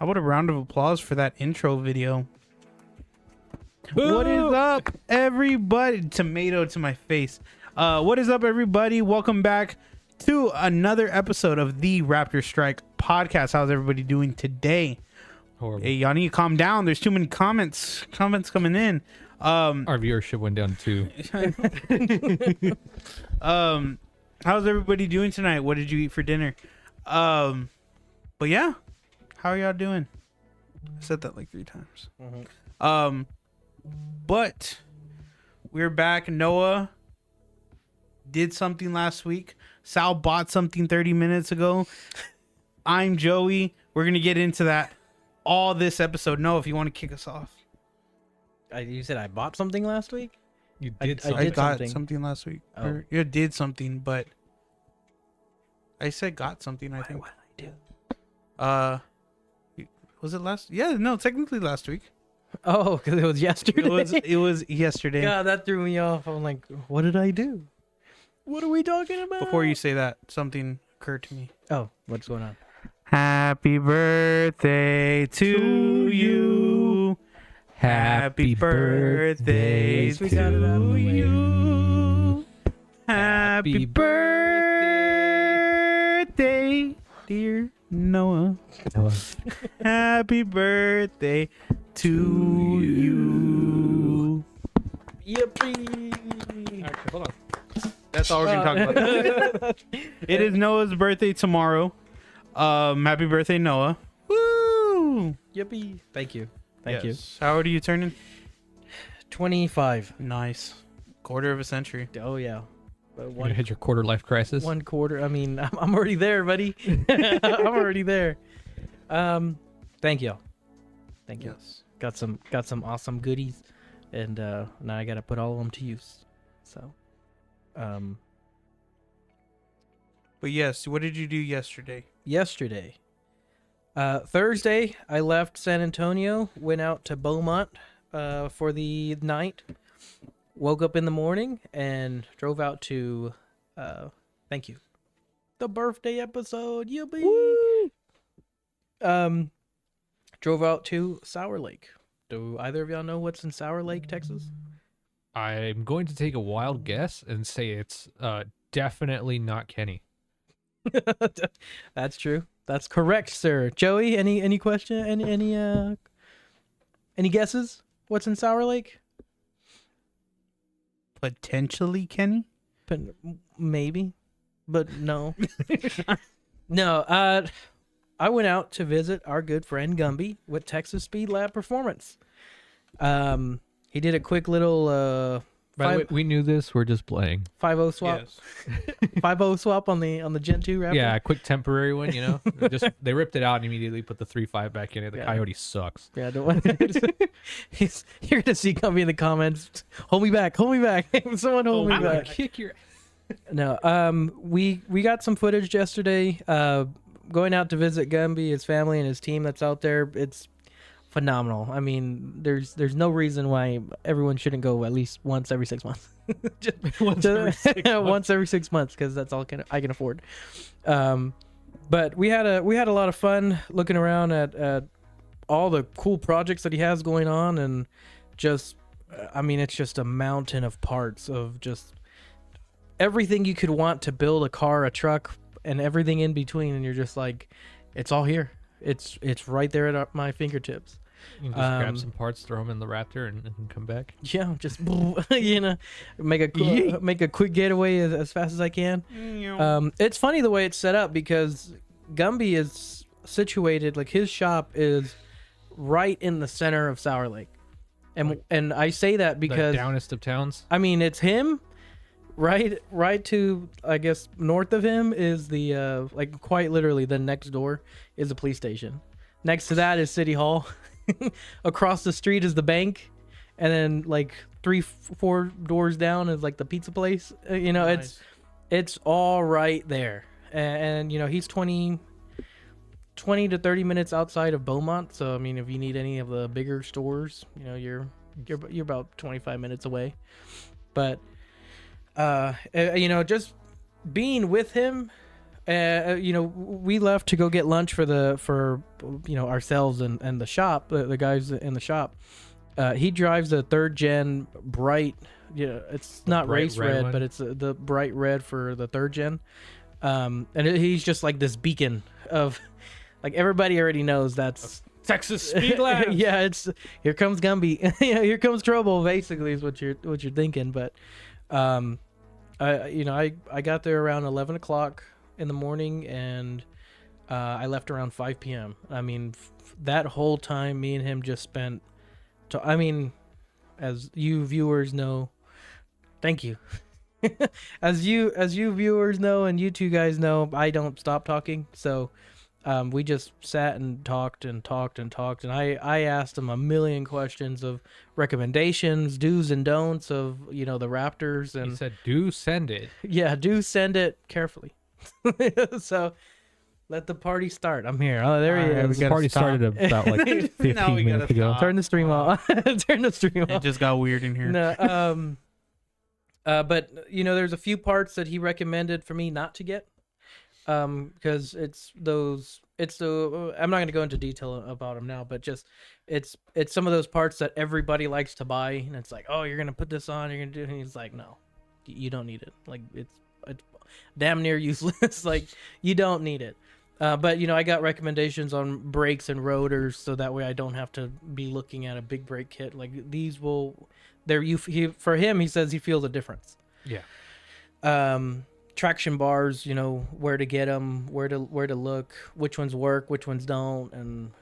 How about a round of applause for that intro video? Boo! What is up, everybody? Tomato to my face. What is up, everybody? Welcome back to another episode of the Raptorstrike Podcast. How's everybody doing today? Horrible. Hey, y'all need to calm down. There's too many comments coming in. Our viewership went down too. How's everybody doing tonight? What did you eat for dinner? But yeah, how are y'all doing? I said that like 3 times. Mm-hmm. But we're back. Noah did something last week. Sal bought something 30 minutes ago. I'm Joey. We're gonna get into that all this episode. Noah, if you want to kick us off. You said I bought something last week? You did I something. I got something. something last week. Oh. Or you did something, but I said got something. I think. What did I do? Was it last? Yeah, no, technically last week. Oh, because it was yesterday. It was yesterday. God, that threw me off. I'm like, what did I do? What are we talking about? Before you say that, something occurred to me. Oh, what's going on? Happy birthday to you. Happy birthday Yes, we got it out of to the way. you. Happy birthday, dear Noah. Happy birthday to you. Yippee! Actually, hold on. That's all we're gonna talk about. It is Noah's birthday tomorrow. Happy birthday, Noah. Woo! Yippee! Thank you. Thank you. How old are you turning? 25. Nice. Quarter of a century. Oh yeah. But You're gonna hit your quarter life crisis. 1 quarter. I mean, I'm already there, buddy. I'm already there. Thank you. Thank you. Yes. Got some awesome goodies, and now I gotta put all of them to use. So, But yes, what did you do yesterday? yesterday, Thursday, I left San Antonio, went out to Beaumont for the night, woke up in the morning, and drove out to thank you, the birthday episode. Yippee! Drove out to Sour Lake. Do either of y'all know what's in Sour Lake, Texas? I'm going to take a wild guess and say it's definitely not Kenny. That's true. That's correct, sir. Joey, any question? Any guesses? What's in Sour Lake? Potentially Kenny? But maybe, but no. No. I went out to visit our good friend Gumby with Texas Speed Lab Performance. He did a quick little By the way, we knew this. We're just playing. 5-0 swap. 5-0 swap on the Gen 2 Raptor. Yeah, a quick temporary one. You know, they ripped it out and immediatally put the 3.5 back in it. The Yeah. Coyote sucks. Yeah, don't want you're gonna see Gumby in the comments. Hold me back. Someone hold me I'm gonna back. kick your. No, we got some footage yesterday. Going out to visit Gumby, his family, and his team that's out there. It's phenomenal. I mean, there's no reason why everyone shouldn't go at least once every 6 months. Once every 6 months. Once every 6 months, because that's all I can afford. But we had a lot of fun looking around at all the cool projects that he has going on, and just, I mean, it's just a mountain of parts of just everything you could want to build a car, a truck, and everything in between, and you're just like, it's all here. It's right there at my fingertips. You can just grab some parts, throw them in the Raptor, and come back. Yeah, just make a quick getaway as fast as I can. It's funny the way it's set up, because Gumby is situated, like his shop is right in the center of Sour Lake, and I say that because The downest of towns. I mean, it's him. Right to, I guess, north of him is the like quite literally the next door is the police station. Next to that is City Hall. Across the street is the bank, and then like 3-4 doors down is like the pizza place. Nice. It's all right there, and he's 20 to 30 minutes outside of Beaumont. So I mean, if you need any of the bigger stores, you're about 25 minutes away. But just being with him We left to go get lunch for ourselves and the shop, the guys in the shop. He drives a 3rd gen bright, it's not bright race red red, one? but it's the bright red for the 3rd gen. He's just like this beacon of, like, everybody already knows that's Texas Speed Labs. yeah, it's here comes Gumby. Here comes trouble, basically, is what you're thinking. But I got there around 11 o'clock in the morning, and I left around 5 p.m. I mean, that whole time, me and him just spent. As you viewers know, thank you. as you viewers know, and you two guys know, I don't stop talking. So we just sat and talked, and I asked him a million questions of recommendations, do's and don'ts of the Raptors, and He said, "Do send it." yeah, do send it carefully. So let the party start. I'm here. Oh, there he Alright, is. we The party stop. started about like 15 Now we gotta minutes ago. stop. Turn the stream off. Turn the stream It off. just got weird in here. No, but there's a few parts that he recommended for me not to get, because I'm not going to go into detail about them now, but just it's some of those parts that everybody likes to buy, and it's like, oh, you're going to put this on, you're going to do it, and he's like, no, you don't need it. Like, it's damn near useless. Like, you don't need it. But I got recommendations on brakes and rotors, so that way I don't have to be looking at a big brake kit. Like, these will, for him, he says he feels a difference. Yeah. Traction bars, where to get them, where to look, which ones work, which ones don't, and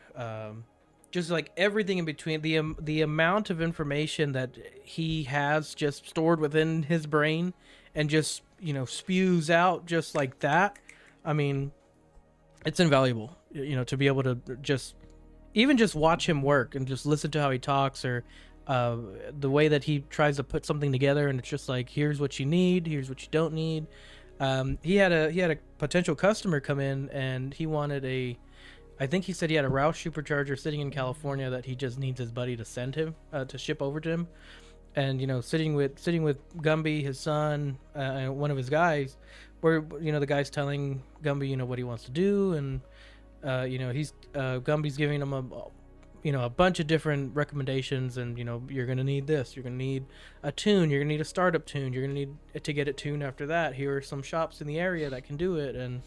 just like everything in between. The amount of information that he has just stored within his brain and just spews out just like that. I mean, it's invaluable, to be able to just watch him work and just listen to how he talks, or the way that he tries to put something together, and it's just like, here's what you need, here's what you don't need. He had a potential customer come in, and he wanted I think he said he had a Roush supercharger sitting in California that he just needs his buddy to send him, to ship over to him. And sitting with Gumby, his son, and one of his guys, where the guy's telling Gumby what he wants to do, and he's Gumby's giving him a bunch of different recommendations, and you're gonna need this, you're gonna need a tune, you're gonna need a startup tune, you're gonna need to get it tuned after that. Here are some shops in the area that can do it. And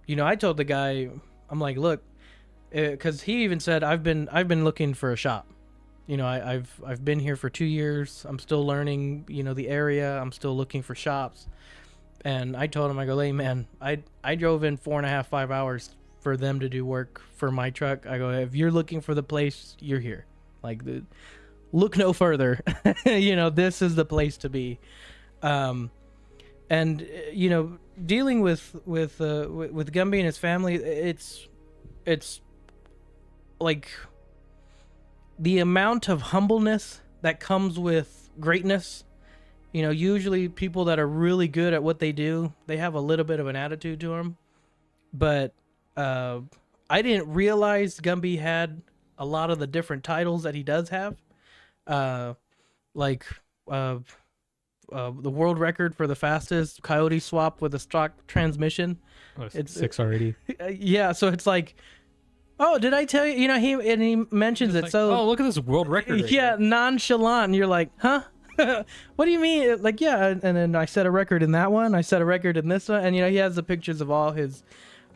I told the guy, I'm like, look, because he even said, I've been looking for a shop. I've been here for 2 years. I'm still learning, the area. I'm still looking for shops. And I told him, I go, hey man, I drove in 4.5, 5 hours for them to do work for my truck. I go, if you're looking for the place, you're here. Like, look no further. This is the place to be. And dealing with Gumby and his family, it's like the amount of humbleness that comes with greatness. Usually people that are really good at what they do, they have a little bit of an attitude to them. But I didn't realize Gumby had a lot of the different titles that he does have. The world record for the fastest coyote swap with a stock transmission. Oh, it's 6 already. Yeah, so it's like, oh, did I tell you? He mentions it. Like, so oh, look at this world record. Right yeah, here. nonchalant. And you're like, huh? What do you mean? Like, yeah. And then I set a record in that one. I set a record in this one. And he has the pictures of all his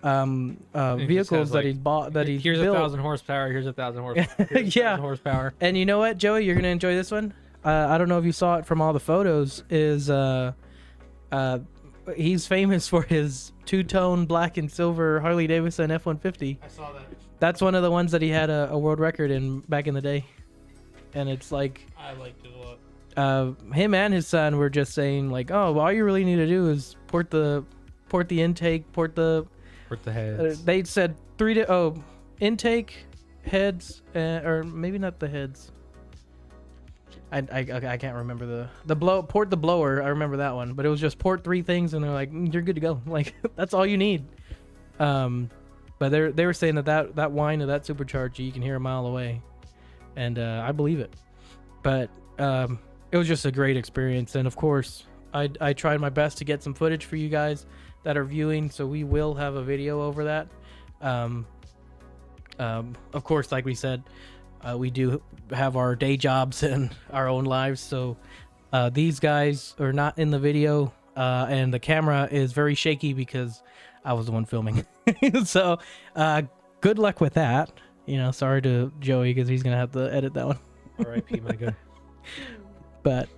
vehicles that he's bought. That he's here's built. 1,000 horsepower. Here's 1,000 horsepower. Here's Yeah. 1,000 horsepower. And you know what, Joey? You're gonna enjoy this one. I don't know if you saw it from all the photos. He's famous for his two-tone black and silver Harley Davidson F-150. I saw that. That's one of the ones that he had a world record in back in the day. And it's like, I liked it a lot. him and his son were just saying like, oh, all you really need to do is port the intake, With the heads. they said intake, heads, or maybe not the heads. I can't remember port the blower. I remember that one, but it was just port 3 things, and they're like, you're good to go. Like, that's all you need. But they were saying that whine of that supercharger, you can hear a mile away, and I believe it. But it was just a great experience, and of course, I tried my best to get some footage for you guys that are viewing, so we will have a video over that. Of course, like we said, we do have our day jobs and our own lives, so these guys are not in the video, and the camera is very shaky because I was the one filming. So good luck with that. Sorry to Joey because he's gonna have to edit that one. R.I.P. my guy. But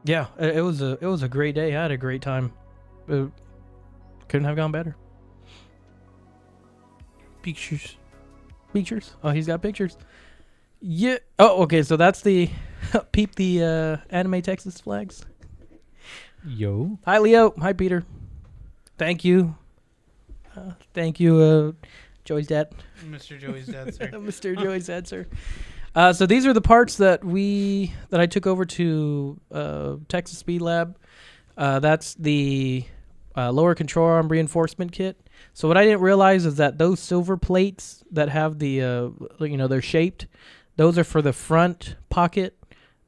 yeah, it was a great day. I had a great time. It couldn't have gone better. Pictures. Oh, he's got pictures. Yeah. Oh, okay. So that's the peep the anime Texas flags. Yo. Hi, Leo. Hi, Peter. Thank you. Thank you, Joey's dad. Mr. Joey's dad, sir. Mr. Joey's dad, sir. So these are the parts that I took over to Texas Speed Lab. That's the lower control arm reinforcement kit. So what I didn't realize is that those silver plates that have the, they're shaped, those are for the front pocket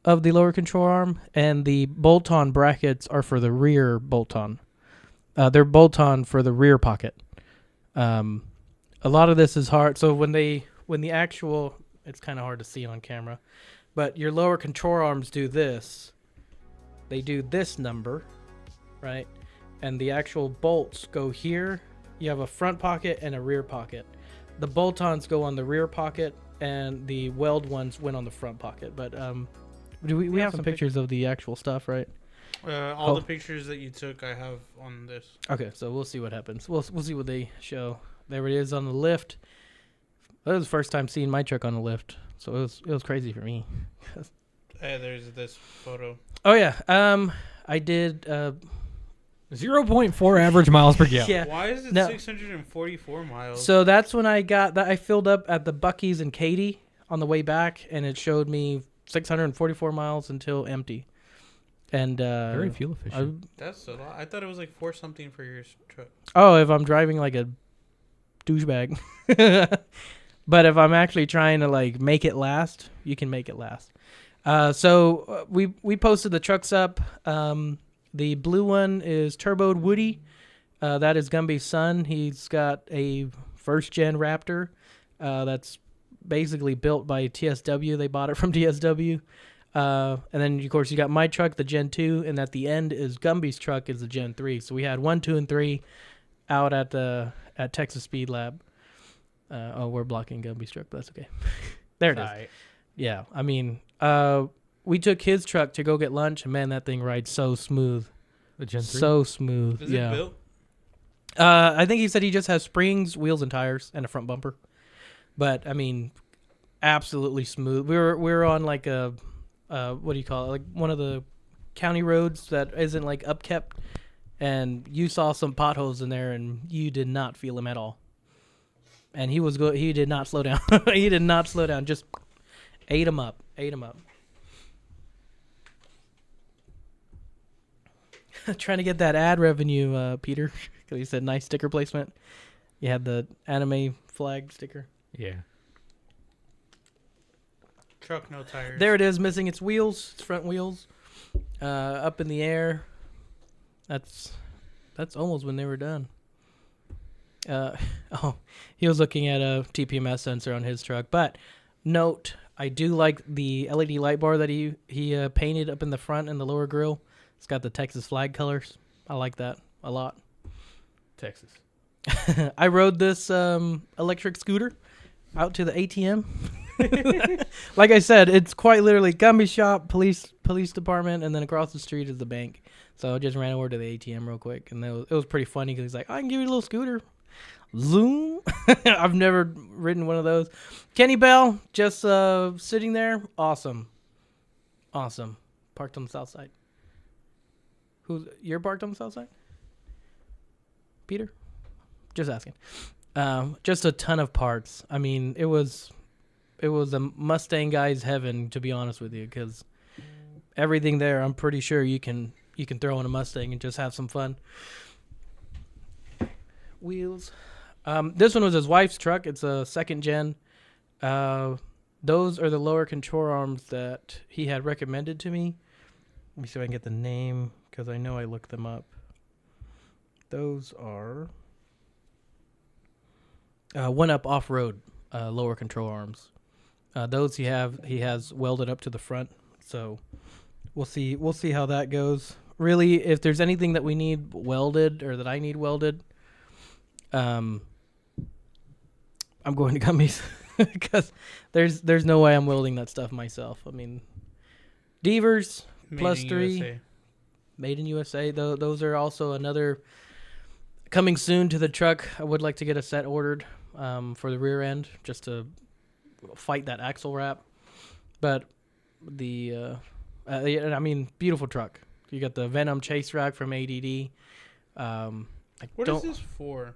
of the lower control arm, and the bolt-on brackets are for the rear bolt-on. They're bolt-on for the rear pocket. A lot of this is hard. So when the actual, it's kind of hard to see on camera, but your lower control arms do this. They do this number, right? And the actual bolts go here. You have a front pocket and a rear pocket. The bolt-ons go on the rear pocket, and the weld ones went on the front pocket. But we have some pictures of the actual stuff, right? All the pictures that you took, I have on this. Okay, so we'll see what happens. We'll see what they show. There it is on the lift. That was the first time seeing my truck on the lift, so it was crazy for me. There's this photo. Oh yeah, I did 0.4 average miles per gallon. Yeah. Why is it No. 644 miles? So that's when I got that. I filled up at the Buc-ee's in Katy on the way back, and it showed me 644 miles until empty. And Very fuel efficient. That's a lot. I thought it was like 4 something for your truck. If I'm driving like a douchebag. But if I'm actually trying to like make it last, you can make it last. So we posted the trucks up. The blue one is turboed Woody. That is Gumby's son. He's got a first gen Raptor that's basically built by TSW. They bought it from TSW. And then of course you got my truck, the Gen 2, and at the end is Gumby's truck is the Gen 3. So we had 1, 2, and 3 out at Texas Speed Lab. We're blocking Gumby's truck, but that's okay. There it is. Right. Yeah, I mean, we took his truck to go get lunch, and man, that thing rides so smooth. The Gen 3? So smooth. Is yeah. it built? I think he said he just has springs, wheels, and tires, and a front bumper. But I mean, absolutely smooth. We were on like a what do you call it? Like one of the county roads that isn't like upkept, and you saw some potholes in there, and you did not feel them at all. And he did not slow down. He did not slow down. Just ate him up. Trying to get that ad revenue, Peter, because he said nice sticker placement. You had the anime flag sticker. Yeah. Truck, no tires. There it is, missing its wheels, its front wheels, up in the air. That's almost when they were done. He was looking at a TPMS sensor on his truck. But note, I do like the LED light bar that he painted up in the front and the lower grille. It's got the Texas flag colors. I like that a lot. Texas. I rode this electric scooter out to the ATM. Like I said, it's quite literally Gumby shop, police department, and then across the street is the bank. So I just ran over to the ATM real quick, and it was pretty funny because he's like, I can give you a little scooter. Zoom. I've never ridden one of those. Kenny Bell just sitting there. Awesome. Parked on the south side. You're parked on the south side? Peter? Just asking. Just a ton of parts. I mean, it was a Mustang guy's heaven, to be honest with you, because everything there, I'm pretty sure you can throw in a Mustang and just have some fun. Wheels. This one was his wife's truck. It's a second gen. Those are the lower control arms that he had recommended to me. Let me see if I can get the name because I know I looked them up. Those are One Up Off Road lower control arms. Those he has welded up to the front. So we'll see how that goes. Really, if there's anything that we need welded or that I need welded, I'm going to Gummies because there's no way I'm welding that stuff myself. I mean, Devers plus 3, USA. made in USA. Those are also another coming soon to the truck. I would like to get a set ordered for the rear end just to fight that axle wrap. But I mean, beautiful truck. You got the Venom chase rack from ADD. What is this for?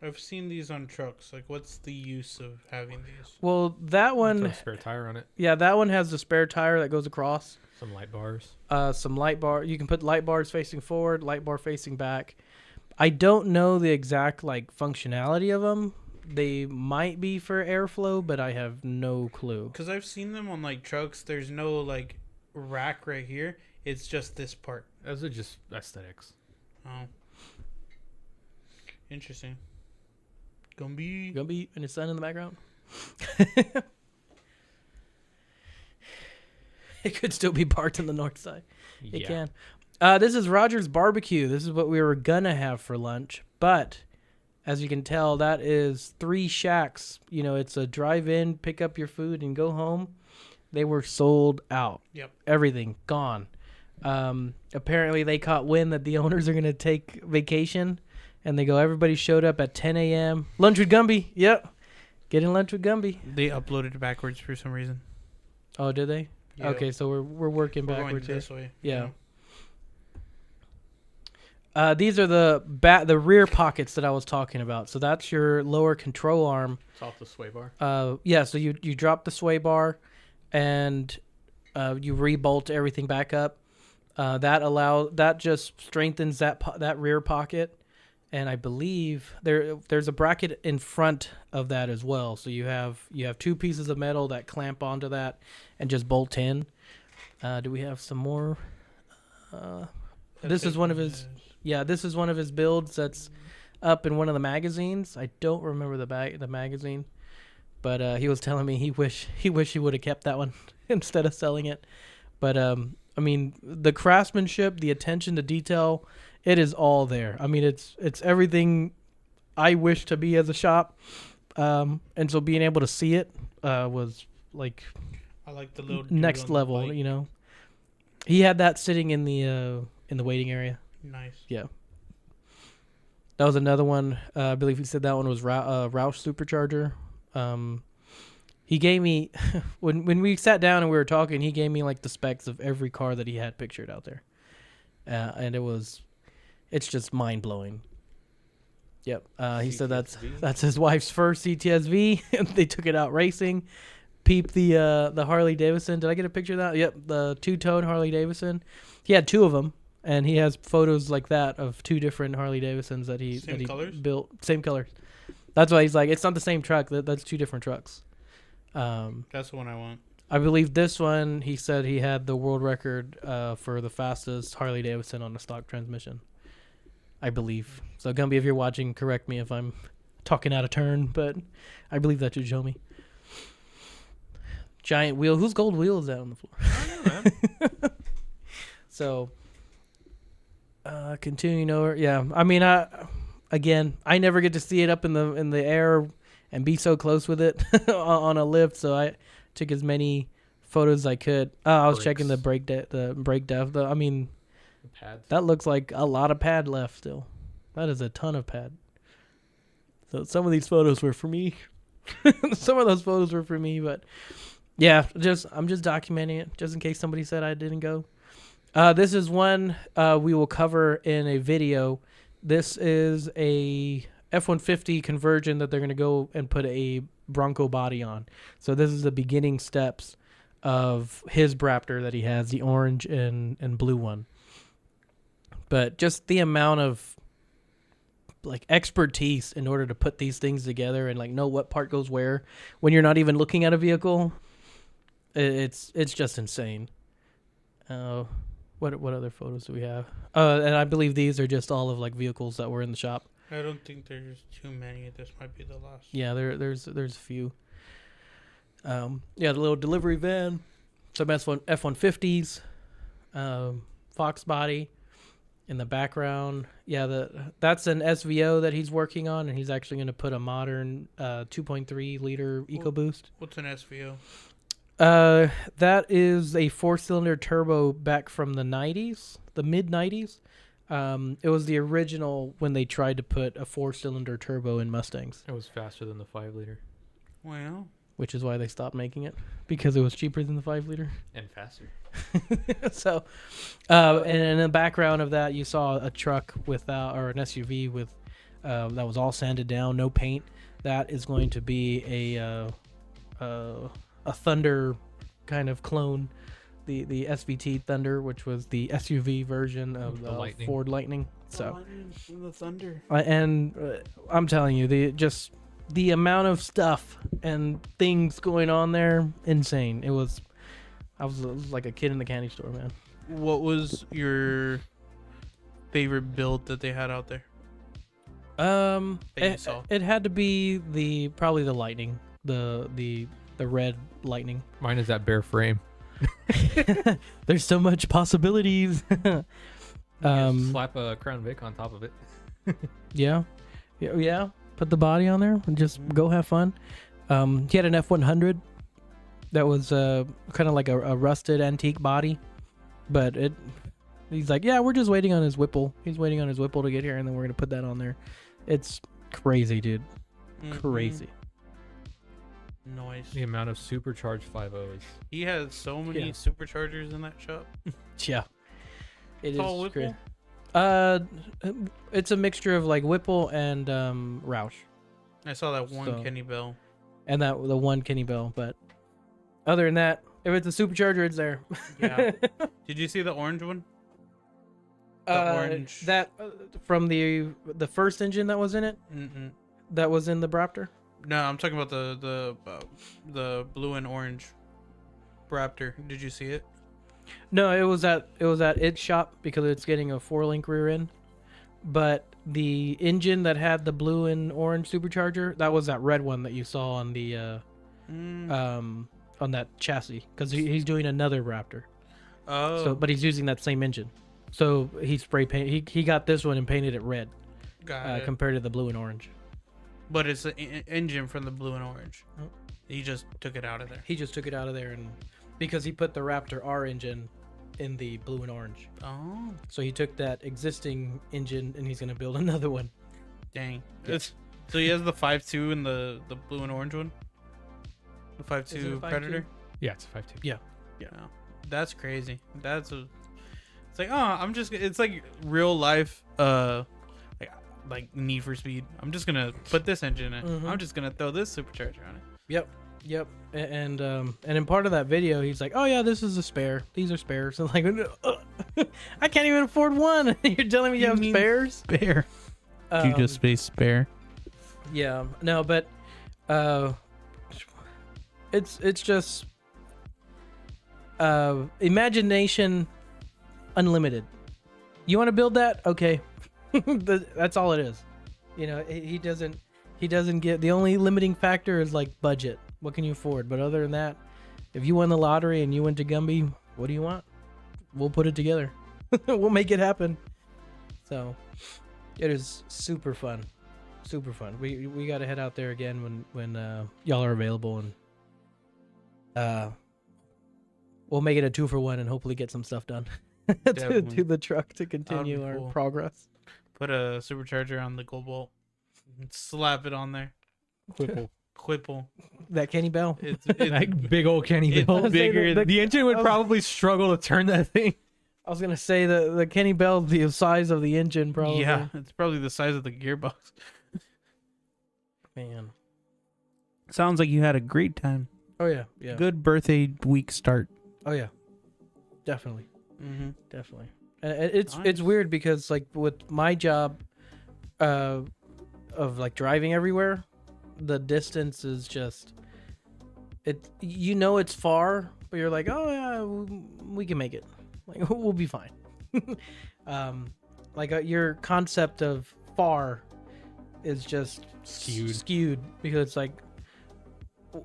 I've seen these on trucks. Like, what's the use of having these? Well, that Throw one, a spare tire on it. yeah, that one has the spare tire that goes across. Some light bars. Some light bar. You can put light bars facing forward, light bar facing back. I don't know the exact like functionality of them. They might be for airflow, but I have no clue. Because I've seen them on like trucks. There's no like rack right here. It's just this part. Those are just aesthetics. Oh, interesting. Gumby. Gumby and his son in the background. It could still be parked on the north side. It can. This is Roger's Barbecue. This is what we were gonna have for lunch, but as you can tell, that is 3 shacks. You know, it's a drive-in, pick up your food, and go home. They were sold out. Yep. Everything gone. Apparently, they caught wind that the owners are gonna take vacation, and they go. Everybody showed up at 10 a.m. Lunch with Gumby. Yep. Getting lunch with Gumby. They uploaded it backwards for some reason. Oh, did they? Yeah. Okay, so we're working We're backwards going here. this way. Yeah. These are the rear pockets that I was talking about. So that's your lower control arm. It's off the sway bar. Yeah. So you drop the sway bar, and you rebolt everything back up. That just strengthens that rear pocket, and I believe there's a bracket in front of that as well. So you have 2 pieces of metal that clamp onto that and just bolt in. Do we have some more? This is one of his. Yeah, this is one of his builds that's up in one of the magazines. I don't remember the magazine, but he was telling me he wish he would have kept that one instead of selling it. But I mean, the craftsmanship, the attention to detail, it is all there. I mean, it's everything I wish to be as a shop, and so being able to see it was like I like the little next level. You know, he had that sitting in the waiting area. Nice. Yeah. That was another one. I believe he said that one was Roush Supercharger. He gave me when we sat down and we were talking, he gave me like the specs of every car that he had pictured out there, and it's just mind blowing. Yep. He said that's his wife's first CTSV, and they took it out racing. Peep the Harley Davidson. Did I get a picture of that? Yep. The 2-tone Harley Davidson. He had 2 of them. And he has photos like that of 2 different Harley Davidsons that he built. Same colors. That's why he's like, it's not the same truck. That's 2 different trucks. That's the one I want. I believe this one, he said he had the world record for the fastest Harley Davidson on a stock transmission. I believe. So Gumby, if you're watching, correct me if I'm talking out of turn, but I believe that you show me. Giant wheel. Whose gold wheel is that on the floor? I don't know, man. So... continuing over, yeah. I mean, I never get to see it up in the air and be so close with it on a lift. So I took as many photos as I could. I was checking the brake depth. I mean, Pads. that looks like a lot of pad left still. That is a ton of pad. So some of these photos were for me. Some of those photos were for me, but yeah, I'm just documenting it just in case somebody said I didn't go. This is one we will cover in a video. This is a F-150 conversion that they're going to go and put a Bronco body on. So this is the beginning steps of his Raptor that he has, the orange and blue one. But just the amount of like expertise in order to put these things together and like know what part goes where when you're not even looking at a vehicle, it's just insane. What other photos do we have? And I believe these are just all of like vehicles that were in the shop. I don't think there's too many. This might be the last. Yeah, there's a few. The little delivery van, some F-150s, Fox body in the background. Yeah, that's an SVO that he's working on, and he's actually going to put a modern 2.3 liter EcoBoost. What's an SVO? That is a 4-cylinder turbo back from the 90s, the mid 90s. It was the original when they tried to put a 4-cylinder turbo in Mustangs. It was faster than the 5-liter. Well, which is why they stopped making it, because it was cheaper than the 5-liter. And faster. So, and in the background of that, you saw a truck without, or an SUV with, that was all sanded down, no paint. That is going to be a Thunder kind of clone, the SVT Thunder, which was the SUV version of the Lightning. Ford Lightning. So, the Thunder. I'm telling you, the amount of stuff and things going on there, insane. I was like a kid in the candy store, man. What was your favorite build that they had out there? That you saw? It had to be probably the Lightning, the red Lightning. Mine is that bare frame. There's so much possibilities. Just slap a Crown Vic on top of it. Yeah. Put the body on there and just go have fun. He had an F-100 that was kind of like a rusted antique body, but he's like, yeah, we're just waiting on his Whipple. He's waiting on his Whipple to get here, and then we're gonna put that on there. It's crazy, dude. Crazy. Nice. The amount of supercharged 5.0s. He has so many Yeah. superchargers in that shop. Yeah. It is all great. Whipple? It's a mixture of like Whipple and Roush, I saw that one So- Kenny Bell. and the one Kenny Bell. But other than that, if it's a supercharger, it's there. Yeah. Did you see the orange one? Orange. That from the first engine that was in it, Mm-mm. that was in the Raptor. No, I'm talking about the blue and orange Raptor. Did you see it? No, it was at its shop because it's getting a 4-link rear end. But the engine that had the blue and orange supercharger, that was that red one that you saw on the on that chassis, because he's doing another Raptor. Oh. So, but he's using that same engine. So he spray paint. He got this one and painted it red got it. compared to the blue and orange. But it's the engine from the blue and orange. Oh. He just took it out of there. He just took it out of there, and because he put the Raptor R engine in the blue and orange. Oh, So he took that existing engine and he's gonna build another one. dang. Yeah. So he has the 5.2 and the blue and orange one? The Is it a 5.2 5.2? Predator? Yeah, it's a 5.2. Yeah. Oh, that's crazy. It's like, it's like real life, like Need for Speed. I'm just gonna put this engine in. Mhm. I'm just gonna throw this supercharger on it. Yep. And in part of that video, he's like, "Oh yeah, this is a spare. These are spares." And like, I can't even afford one. You're telling me you have mean spares? Spare. You just space spare. Yeah. No, but it's just imagination unlimited. You want to build that? Okay. That's all it is. You know, he doesn't get, the only limiting factor is like budget. What can you afford? But other than that, if you won the lottery and you went to Gumby, what do you want? We'll put it together. We'll make it happen. So it is super fun. Super fun. We got to head out there again when y'all are available, and we'll make it a 2-for-1 and hopefully get some stuff done to the truck to continue our cool. progress. Put a supercharger on the Gold Bolt. Slap it on there. Whipple. That Kenny Bell. It's Like big old Kenny it's Bill. bigger. The engine would probably struggle to turn that thing. I was gonna say the Kenny Bell, the size of the engine, probably. Yeah, it's probably the size of the gearbox. Man. Sounds like you had a great time. Oh yeah. Yeah. Good birthday week start. Oh yeah. Definitely. Mm-hmm. Definitely. It's Nice. weird because like with my job, of like driving everywhere, the distance is just it's far, but you're like, oh yeah, we can make it. Like we'll be fine. Your concept of far is just skewed because it's like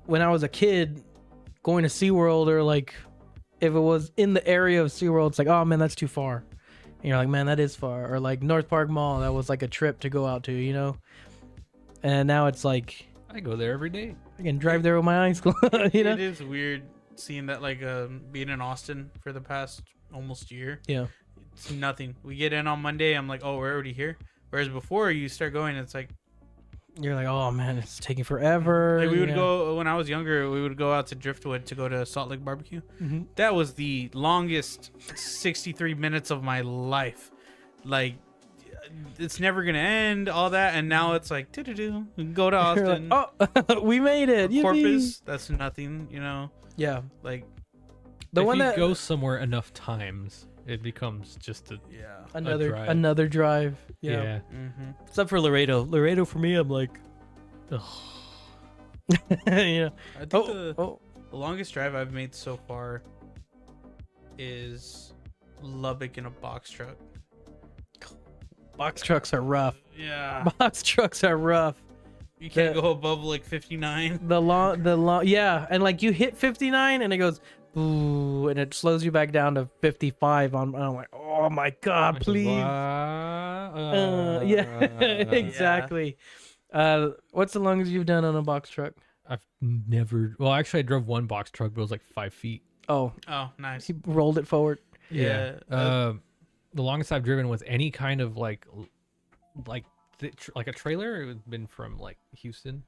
when I was a kid going to SeaWorld, or like if it was in the area of SeaWorld, it's like, oh man, that's too far. And you're like, man, that is far. Or like North Park Mall, that was like a trip to go out to, you know? And now it's like I go there every day. I can drive there with my eyes closed. You know? It is weird seeing that, like, being in Austin for the past almost year. Yeah. It's nothing. We get in on Monday, I'm like, oh, we're already here. Whereas before, you start going, it's like, You're like, oh man, it's taking forever. like we would yeah. go when I was younger. We would go out to Driftwood to go to Salt Lake Barbecue. Mm-hmm. That was the longest 63 minutes of my life. Like, it's never gonna end. All that, and now it's like, do go to You're Austin. like, oh, we made it. Yippee. Corpus. That's nothing. You know, Yeah. like, The if one you that go somewhere enough times, it becomes just a yeah. drive. another drive. Yeah. yeah. Mm-hmm. Except for Laredo. Laredo for me, I'm like, ugh. Yeah. I think Oh, the longest drive I've made so far is Lubbock in a box truck. box trucks are rough. Yeah. Box trucks are rough. You can't go above like 59. The long, yeah, and like you hit 59 and it goes, ooh, and it slows you back down to 55. I'm like, oh my god, please. Yeah, exactly. What's the longest you've done on a box truck? I've never. Well, actually, I drove one box truck, but it was like 5 feet. Oh, Oh, nice. he rolled it forward. Yeah. The longest I've driven with any kind of like a trailer, it would been from like Houston.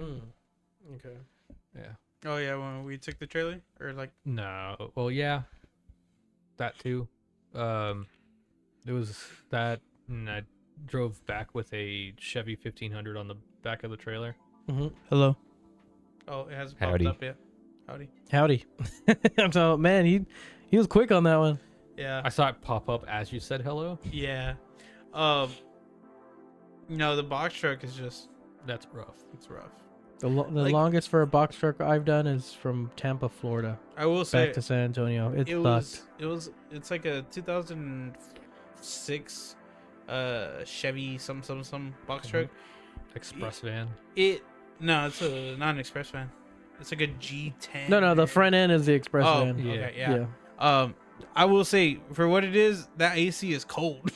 Okay. Yeah. Oh, yeah. When we took the trailer, or like, No. Well, yeah. That too. It was that, and I drove back with a Chevy 1500 on the back of the trailer. Mm-hmm. hello. Oh, it hasn't popped Howdy. up yet. Howdy. Howdy. I'm so man, he was quick on that one. Yeah. I saw it pop up as you said hello. Yeah. No, the box truck is just, That's rough. it's rough. The Like- longest for a box truck I've done is from Tampa, Florida, I will say back to San Antonio. It sucked. it's like a 2006 Chevy some box Mhm. truck. Express van. No, it's not an express van. It's like a G10. No, the front end is the express Oh, van. okay, Yeah. yeah. I will say, for what it is, that AC is cold.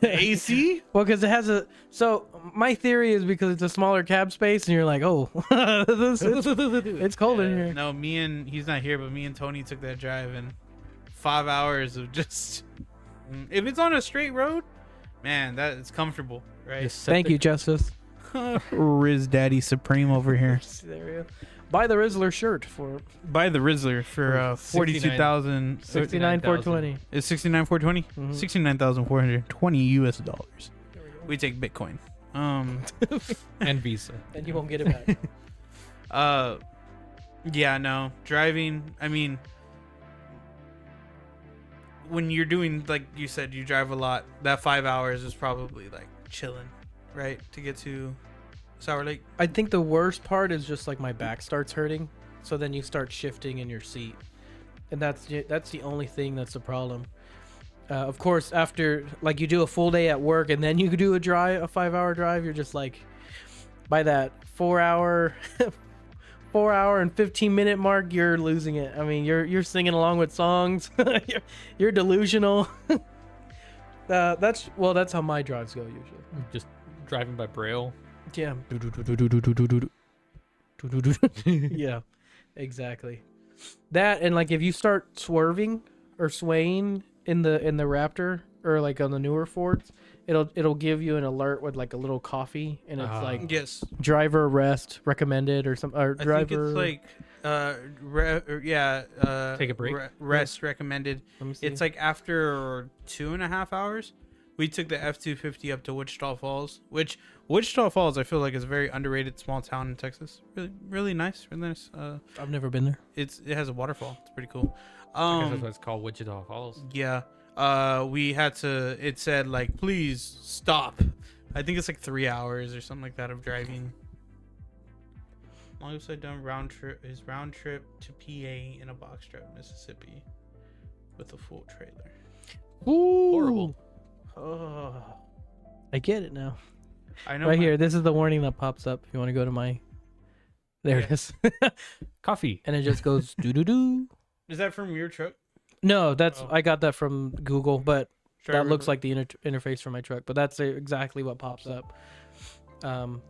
AC? Well, because it has a. So my theory is because it's a smaller cab space, and you're like, oh, it's cold in here. No, he's not here, but me and Tony took that drive, and 5 hours of just. If it's on a straight road, man, that it's comfortable, right? Just set Thank the- you, Justice. Riz Daddy Supreme over here. There we go. Buy the Rizzler shirt for Buy the Rizzler for 42,000. 69,420. It's 69,420. Mhm. 69,420 US dollars. We take Bitcoin. and Visa. And you won't get it back. Yeah, no, driving. I mean, when you're doing, like you said, you drive a lot. That 5 hours is probably like chilling, right? To get to Sour Lake. I think the worst part is just like my back starts hurting, so then you start shifting in your seat, and that's the only thing that's the problem. Of course, after like you do a full day at work and then you do a 5-hour drive, you're just like, by that 4 hour and 15-minute mark, you're losing it. I mean, you're singing along with songs. you're delusional. That's how my drives go usually. Just driving by Braille. Yeah. Yeah, exactly. That, and like if you start swerving or swaying in the Raptor or like on the newer Fords, it'll give you an alert with like a little coffee, and it's like Yes, driver rest recommended or some or I driver. think it's like Take a break? Rest recommended. Let me see. It's like after 2.5 hours. We took the F-250 up to Wichita Falls, which Wichita Falls I feel like is a very underrated small town in Texas. Really, really nice, really nice. I've never been there. It has a waterfall. It's pretty cool. I guess that's what it's called, Wichita Falls. Yeah. We had to. It said like, please stop. I think it's like 3 hours or something like that of driving. Longest I've done round trip to PA in a box truck, Mississippi. with a full trailer. Ooh. Horrible. Oh, I get it now. I know. Right here, this is the warning that pops up. If you want to go to my, there it is, Coffee. and it just goes doo doo doo. Is that from your truck? No, that's Oh. I got that from Google, but Sure, I that looks remember. like the interface for my truck. But that's exactly what pops up.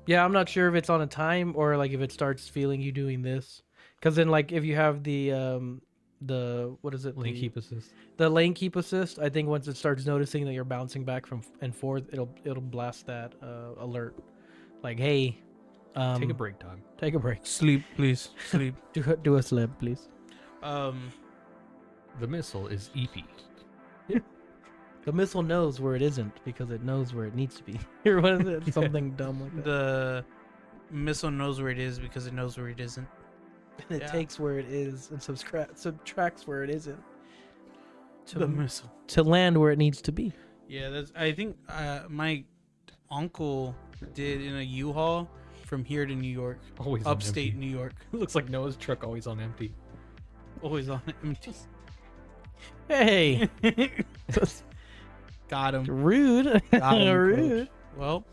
Yeah, I'm not sure if it's on a time or like if it starts feeling you doing this, because then like if you have the what is it? Link The- keep assist. The lane keep assist, I think once it starts noticing that you're bouncing back from and forth, it'll blast that alert, like, hey, Take a break, dog. take a break, Sleep, please. Sleep. do a slip, please. The missile is EP. The missile knows where it isn't because it knows where it needs to be. Or what is it? Something dumb like that. The missile knows where it is because it knows where it isn't. And it yeah. takes where it is and subtracts where it isn't The missile. to land where it needs to be. Yeah, that's. I think my uncle did in a U-Haul from here to New York, Always on upstate empty. New York. Looks like Noah's truck always on empty. Always on empty. Hey, Got him. rude, Got him, rude. Coach. Well,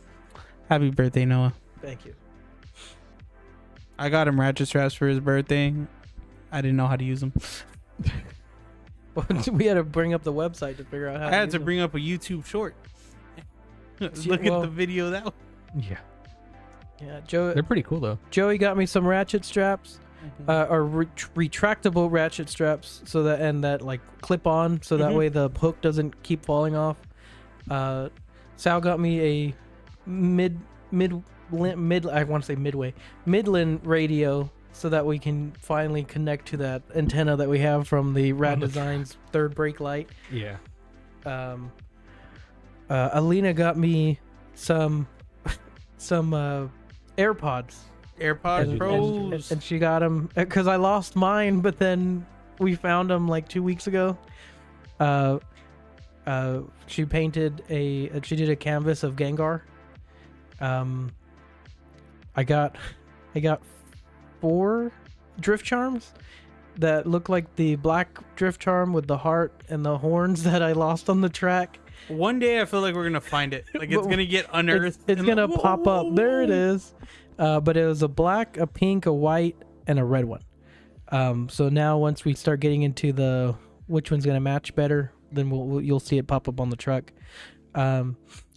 happy birthday, Noah. Thank you. I got him ratchet straps for his birthday. I didn't know how to use them. We had to bring up the website to figure out how. I had use to them. bring up a YouTube short. See, Look at well- the video that. Yeah. Yeah, They're pretty cool though. Joey got me some ratchet straps, or retractable ratchet straps, so that like clip on, so that Mhm. way the hook doesn't keep falling off. Sal got me a mid I want to say midway Midland radio, so that we can finally connect to that antenna that we have from the Rad On the Designs third brake light. Yeah. Alina got me some AirPods. AirPods Pros. And she got them because I lost mine, but then we found them like 2 weeks ago. She painted she did a canvas of Gengar. I got 4 drift charms that look like the black drift charm with the heart and the horns that I lost on the track. One day I feel like we're gonna find it. Like it's But gonna get unearthed. It's and gonna like, pop up. There it is. But it was a black, a pink, a white, and a red one. So now once we start getting into the which one's gonna match better, then you'll see it pop up on the truck.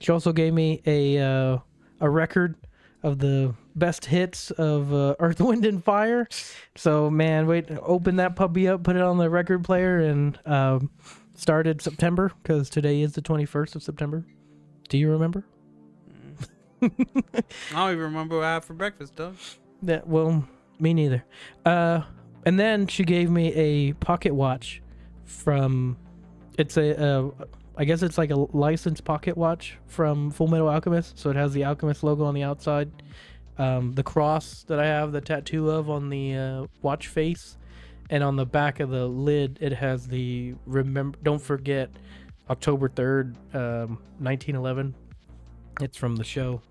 She also gave me a record of the best hits of Earth, Wind, and Fire. So man, open that puppy up, put it on the record player, and started September because today is the 21st of September. Do you remember? I don't even remember what I had for breakfast, dog. Well, me neither. And then she gave me a pocket watch from. It's I guess it's like a licensed pocket watch from Full Metal Alchemist. So it has the Alchemist logo on the outside. The cross that I have the tattoo of on the watch face, and on the back of the lid it has the don't forget October 3rd, 1911. It's from the show.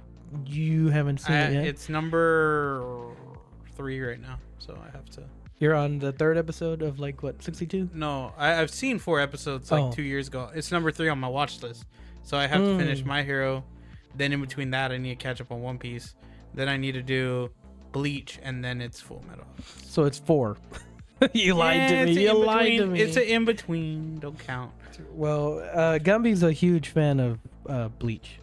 You haven't seen it yet? It's number 3 right now, so I have to. You're on the 3rd episode of like what, 62? No, I've seen 4 episodes like 2 years ago. It's number 3 on my watch list, so I have to finish My Hero. Then in between that, I need to catch up on One Piece. Then I need to do Bleach, and then it's Full Metal. So it's 4. You lied to it's me. an You lied to in-between. me. It's an in between. Don't count. Well, Gumby's a huge fan of Bleach.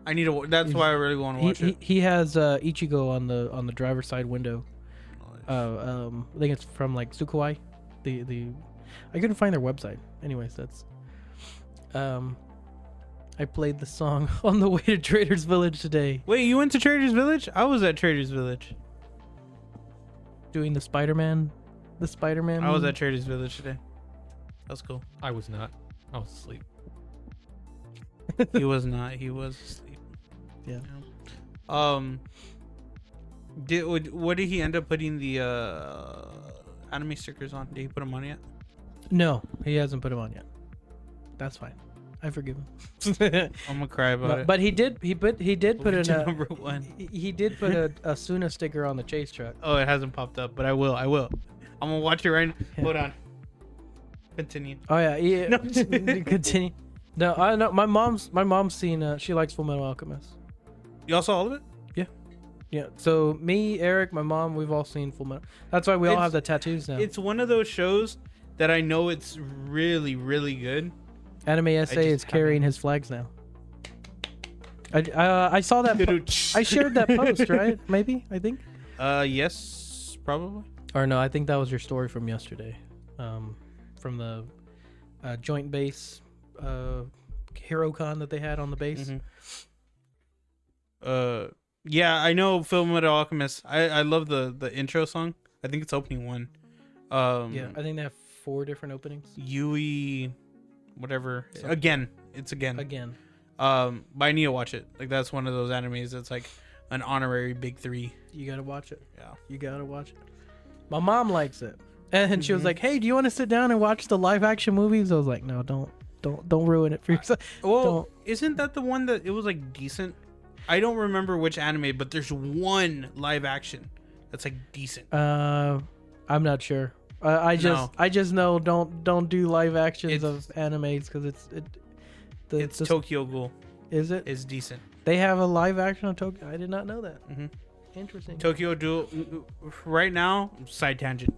I need to. That's why I really want to watch it. He has Ichigo on the driver's side window. I think it's from like Tsukoi. I couldn't find their website. Anyways, that's I played the song on the way to Trader's Village today, Wait, you went to Trader's Village? I was at Trader's Village. doing the Spider-Man. I was at Trader's Village today. That was cool. I was not. I was asleep. He was not. He was asleep. Yeah. What did he end up putting the anime stickers on? Did he put them on yet? No, he hasn't put them on yet. That's fine. I forgive him. I'm gonna cry about it. But he did put Which in a number 1. he did put a Suna sticker on the chase truck. Oh, it hasn't popped up, but I will. I'm gonna watch it right now. Yeah. Hold on. Continue. Oh yeah, yeah. No. Continue. No, I know my mom's seen. She likes Full Metal Alchemist. Y'all saw all of it? Yeah. So me, Eric, my mom, we've all seen Full Metal. That's why we all have the tattoos now. It's one of those shows that I know it's really, really good. Anime SA is carrying his flags now. I saw that. I shared that post, right? Maybe I think. Yes, probably. Or no, I think that was your story from yesterday, from the joint base HeroCon that they had on the base. Mm-hmm. Yeah, I know Full Metal Alchemist. I love the intro song. I think it's opening one. Yeah, I think they have 4 different openings. Yui, whatever. Something. Again. But I need to watch it. Like that's one of those animes that's like an honorary big 3. You gotta watch it. Yeah. You gotta watch it. My mom likes it, and she was Mhm. like, "Hey, do you want to sit down and watch the live action movies?" I was like, "No, don't ruin it for yourself." Well, isn't that the one that it was like decent? I don't remember which anime, but there's one live action that's like decent. I'm not sure. I just know don't do live actions of animes because It's Tokyo Ghoul. Is it? It's decent. They have a live action of Tokyo. I did not know that. Mm-hmm. Interesting. Tokyo Ghoul. Right now, side tangent.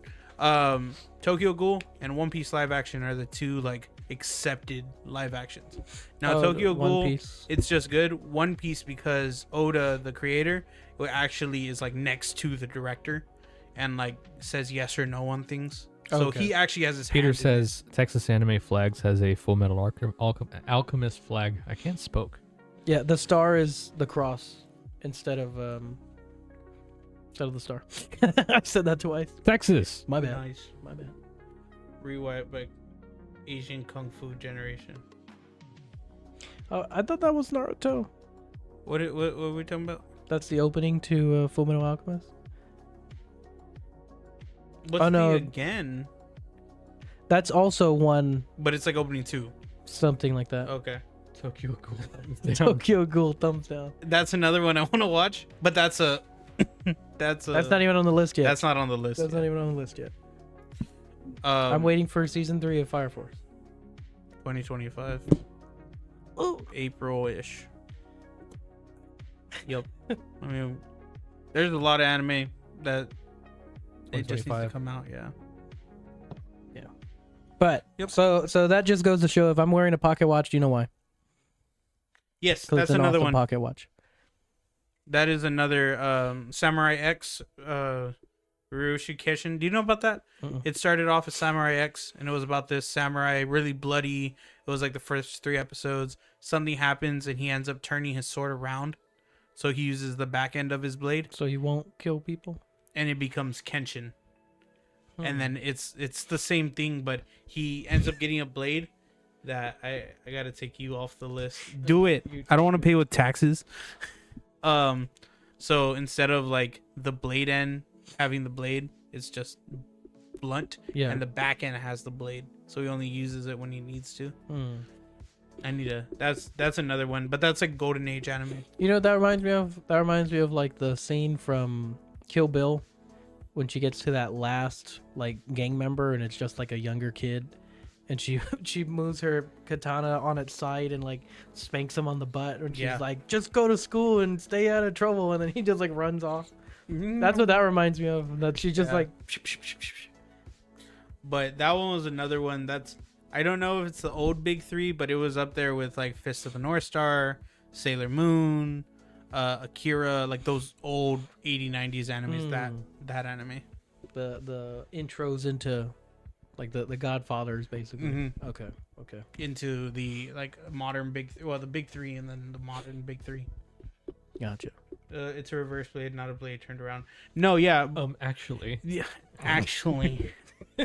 Tokyo Ghoul and One Piece live action are the 2 like accepted live actions. Now Tokyo One Ghoul, Piece. it's just good. One Piece because Oda, the creator, who actually is like next to the director, and like says yes or no on things. So Okay. he actually has his. Peter hand in it. says Texas Anime Flags has a Full Metal Alchemist flag. I can't spoke. Yeah, the star is the cross instead of the star. I said that twice. Texas. My bad. Nice. My bad. Rewind by Asian Kung Fu generation. Oh, I thought that was Naruto. What are we talking about? That's the opening to Full Metal Alchemist. What's Oh, no. the again? That's also one But it's like opening 2. something like that. Okay. Tokyo Ghoul. Tokyo Ghoul thumbs down. That's another one I want to watch, but that's That's not even on the list yet. That's not on the list. That's not even on the list yet. I'm I'm waiting for season 3 of Fire Force. 2025. Oh, April-ish. Yep. I mean, there's a lot of anime that it just needs to 2025. come out. Yeah. but Yep. so that just goes to show if I'm wearing a pocket watch, do you know why? Yes, 'Cause that's it's an another awesome one. pocket watch. That is another Samurai X Ryushi Keshin. Do you know about that? Mm-mm. It started off as Samurai X, and it was about this samurai, really bloody. It was like the first 3 episodes. Something happens, and he ends up turning his sword around. So he uses the back end of his blade, So you won't kill people. and it becomes Kenshin. Hmm. And then it's the same thing, but he ends up getting a blade that I gotta take you off the list. Do it. I don't want to pay with taxes. So instead of like the blade end having the blade, it's just blunt, Yeah. and the back end has the blade, so he only uses it when he needs to. Hmm. I need to. That's another one, but that's like Golden Age anime. You know what that reminds me of? That reminds me of like the scene from Kill Bill when she gets to that last like gang member and it's just like a younger kid and she moves her katana on its side and like spanks him on the butt and she's Yeah. like, just go to school and stay out of trouble, and then he just like runs off. That's what that reminds me of. That she just Yeah. like But that one was another one that's, I don't know if it's the old big 3, but it was up there with like Fist of the North Star, Sailor Moon, Akira, like those old 80s 90s animes. That anime. the intros into like the Godfathers basically. Mhm. Okay. Into the like modern the big 3, and then the modern big 3. Gotcha. It's a reverse blade, not a blade turned around. No, yeah, Actually. yeah, actually,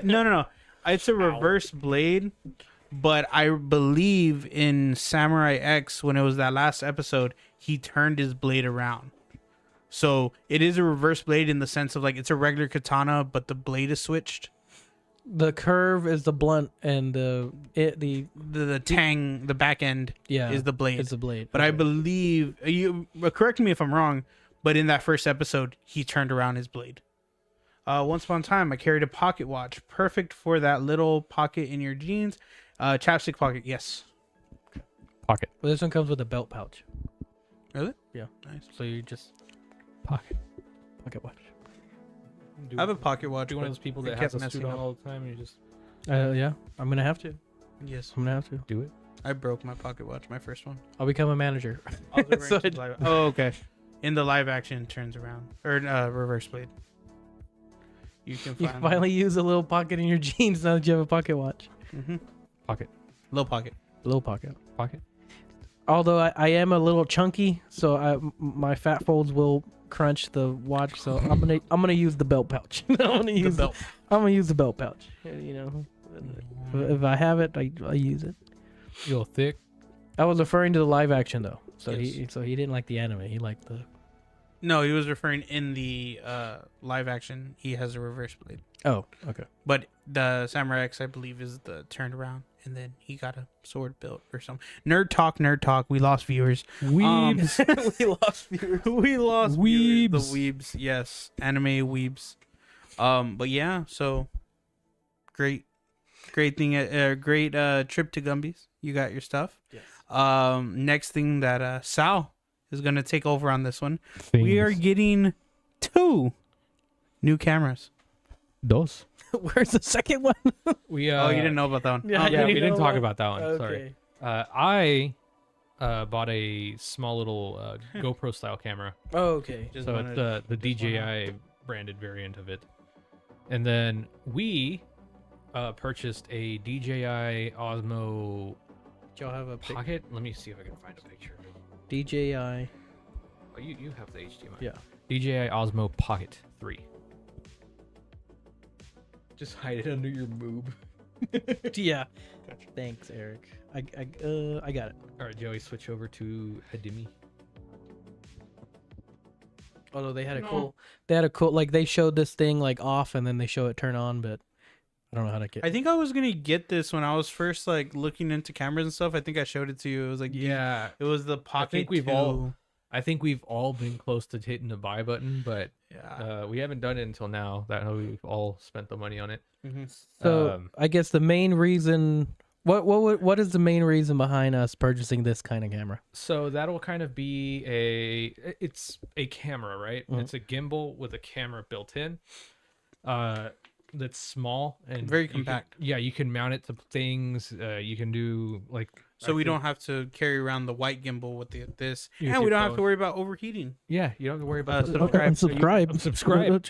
no. It's a reverse blade, but I believe in Samurai X, when it was that last episode, he turned his blade around. So it is a reverse blade in the sense of like it's a regular katana, but the blade is switched. The curve is the blunt and the tang, the back end yeah is the blade. It's the blade. But I Okay. believe correct me if I'm wrong, but in that first episode, he turned around his blade. Once upon a time, I carried a pocket watch, perfect for that little pocket in your jeans. Chapstick pocket, yes. Pocket. Well, this one comes with a belt pouch. Really? Yeah. Nice. So you just Pocket. pocket watch. I have a pocket watch. Do one of but those people it that kept has a suit messing on up. all the time and you just Yeah, I'm gonna have to. Yes, I'm gonna have to. do it. I broke my pocket watch, my first one. I'll become a manager. Also So wearing oh, okay. In the live action, turns around or reverse blade. You can You find finally use a little pocket in your jeans now that you have a pocket watch. Pocket. low pocket. Little pocket. Pocket. Although I am a little chunky, so my fat folds will crunch the watch. So I'm gonna use the belt pouch. I'm gonna use belt. I'm gonna use the belt pouch. You know, if I have it, I use it. You little thick. I was referring to the live action though. So Yes. he didn't like the anime. He liked the. No, he was referring in the live action. He has a reverse blade, Oh, okay. but the Samurai X, I believe, is the turned around, and then he got a sword built or something. Nerd talk. We lost viewers. Weebs. We lost viewers. We lost Weebs. viewers, the weebs. Yes, anime weebs. But yeah, so great thing. Great trip to Gumby's. You got your stuff. Yes. Next thing that Sal is gonna take over on this one. We are getting 2 new cameras. Dos. Where's the second one? We Oh, you didn't know about that one? Yeah, Oh, Yeah, I we didn't didn't know talk that. about that one. Sorry. I bought a small little GoPro style camera. Oh, okay. Just So wanted- it's the just wanna- DJI branded variant of it. And then we purchased a DJI Osmo Do y'all have a Pocket. Let me see if I can find a picture of it. DJI? Oh, you have the HDMI. Yeah. DJI Osmo Pocket 3. Just hide it under your boob. Yeah. Thanks, Eric. I got it. All right, Joey, switch over to Hadimi. Although they had a No. cool like they showed this thing like off and then they show it turn on, but I don't know how to get. I think I was gonna get this when I was first like looking into cameras and stuff. I think I showed it to you. It was like Yeah, it was the Pocket. think we've 2. all- I think we've all been close to hitting the buy button, but Yeah. we haven't done it until now. That we've all spent the money on it. So I guess the main reason. What is the main reason behind us purchasing this kind of camera? So that'll kind of be it's a camera, right? Mhm. It's a gimbal with a camera built in. That's small and Very you can- compact. you can mount it to things. You can do like So we don't have to carry around the white gimbal with this, Use and we your don't have to phone. worry about overheating. Yeah, you don't have to worry about Subscribe. Subscribe. Subscribe.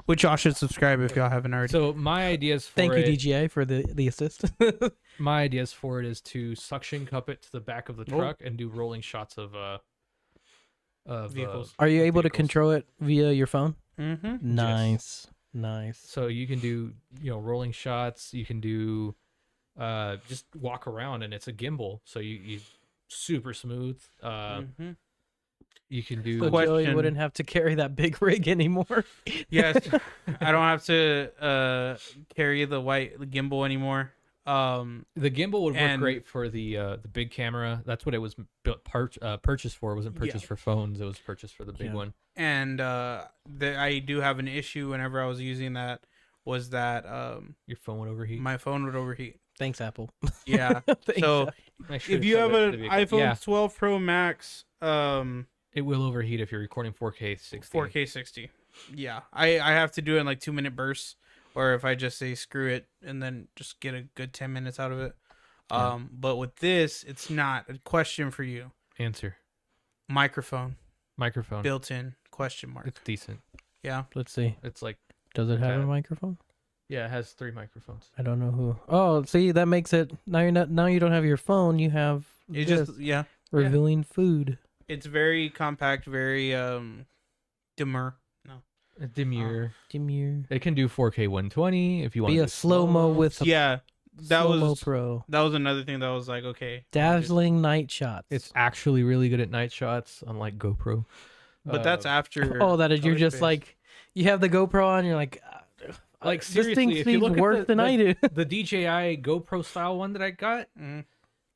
Which y'all should subscribe if y'all haven't already. So my ideas for Thank you, it, DJI, for the assist. my ideas for it is to suction cup it to the back of the Oh. truck and do rolling shots of Vehicles. Are you able to vehicles. control it via your phone? Mm-hmm. Nice. So you can do, rolling shots. You can do, just walk around, and it's a gimbal, so you super smooth. Mm-hmm. You can So do. What- Joey Question. wouldn't have to carry that big rig anymore. Yes, I don't have to carry the white gimbal anymore. The gimbal would work and- great for the big camera. That's what it was built purchased for. It wasn't purchased for phones. It was purchased for the big Yeah. one. And I do have an issue whenever I was using that was that Your phone would overheat. my phone would overheat. Thanks, Apple. Yeah. Thanks, So Apple. I should've if you said have that to an the vehicle. iPhone Yeah, 12 Pro Max, it will overheat if you're recording 4K 60. 4K 60. Yeah, I have to do it in like 2-minute bursts, or if I just say screw it and then just get a good 10 minutes out of it. But with this, it's not. A question for you: Answer. microphone Microphone. built in? Question mark. It's decent. Yeah. Let's see. It's like, Does it have a Okay. microphone? yeah, it has 3 microphones. I don't know who. Oh, see, that makes it now. You're not. Now you don't have your phone. You have It this, just yeah. reviewing food. It's very compact, very demure. Demure. Demure. It can do 4K 120 if you want Be to a do slow mo with a Yeah, that slow-mo was pro. another thing that was like okay. Dazzling night shots. It's actually really good at night shots, unlike GoPro. But that's after. oh, that is, you're color just space. like you have the GoPro on. You're like, Like, this seriously, thing if you speeds look at worse than I do. the DJI GoPro style one that I got. Mhm.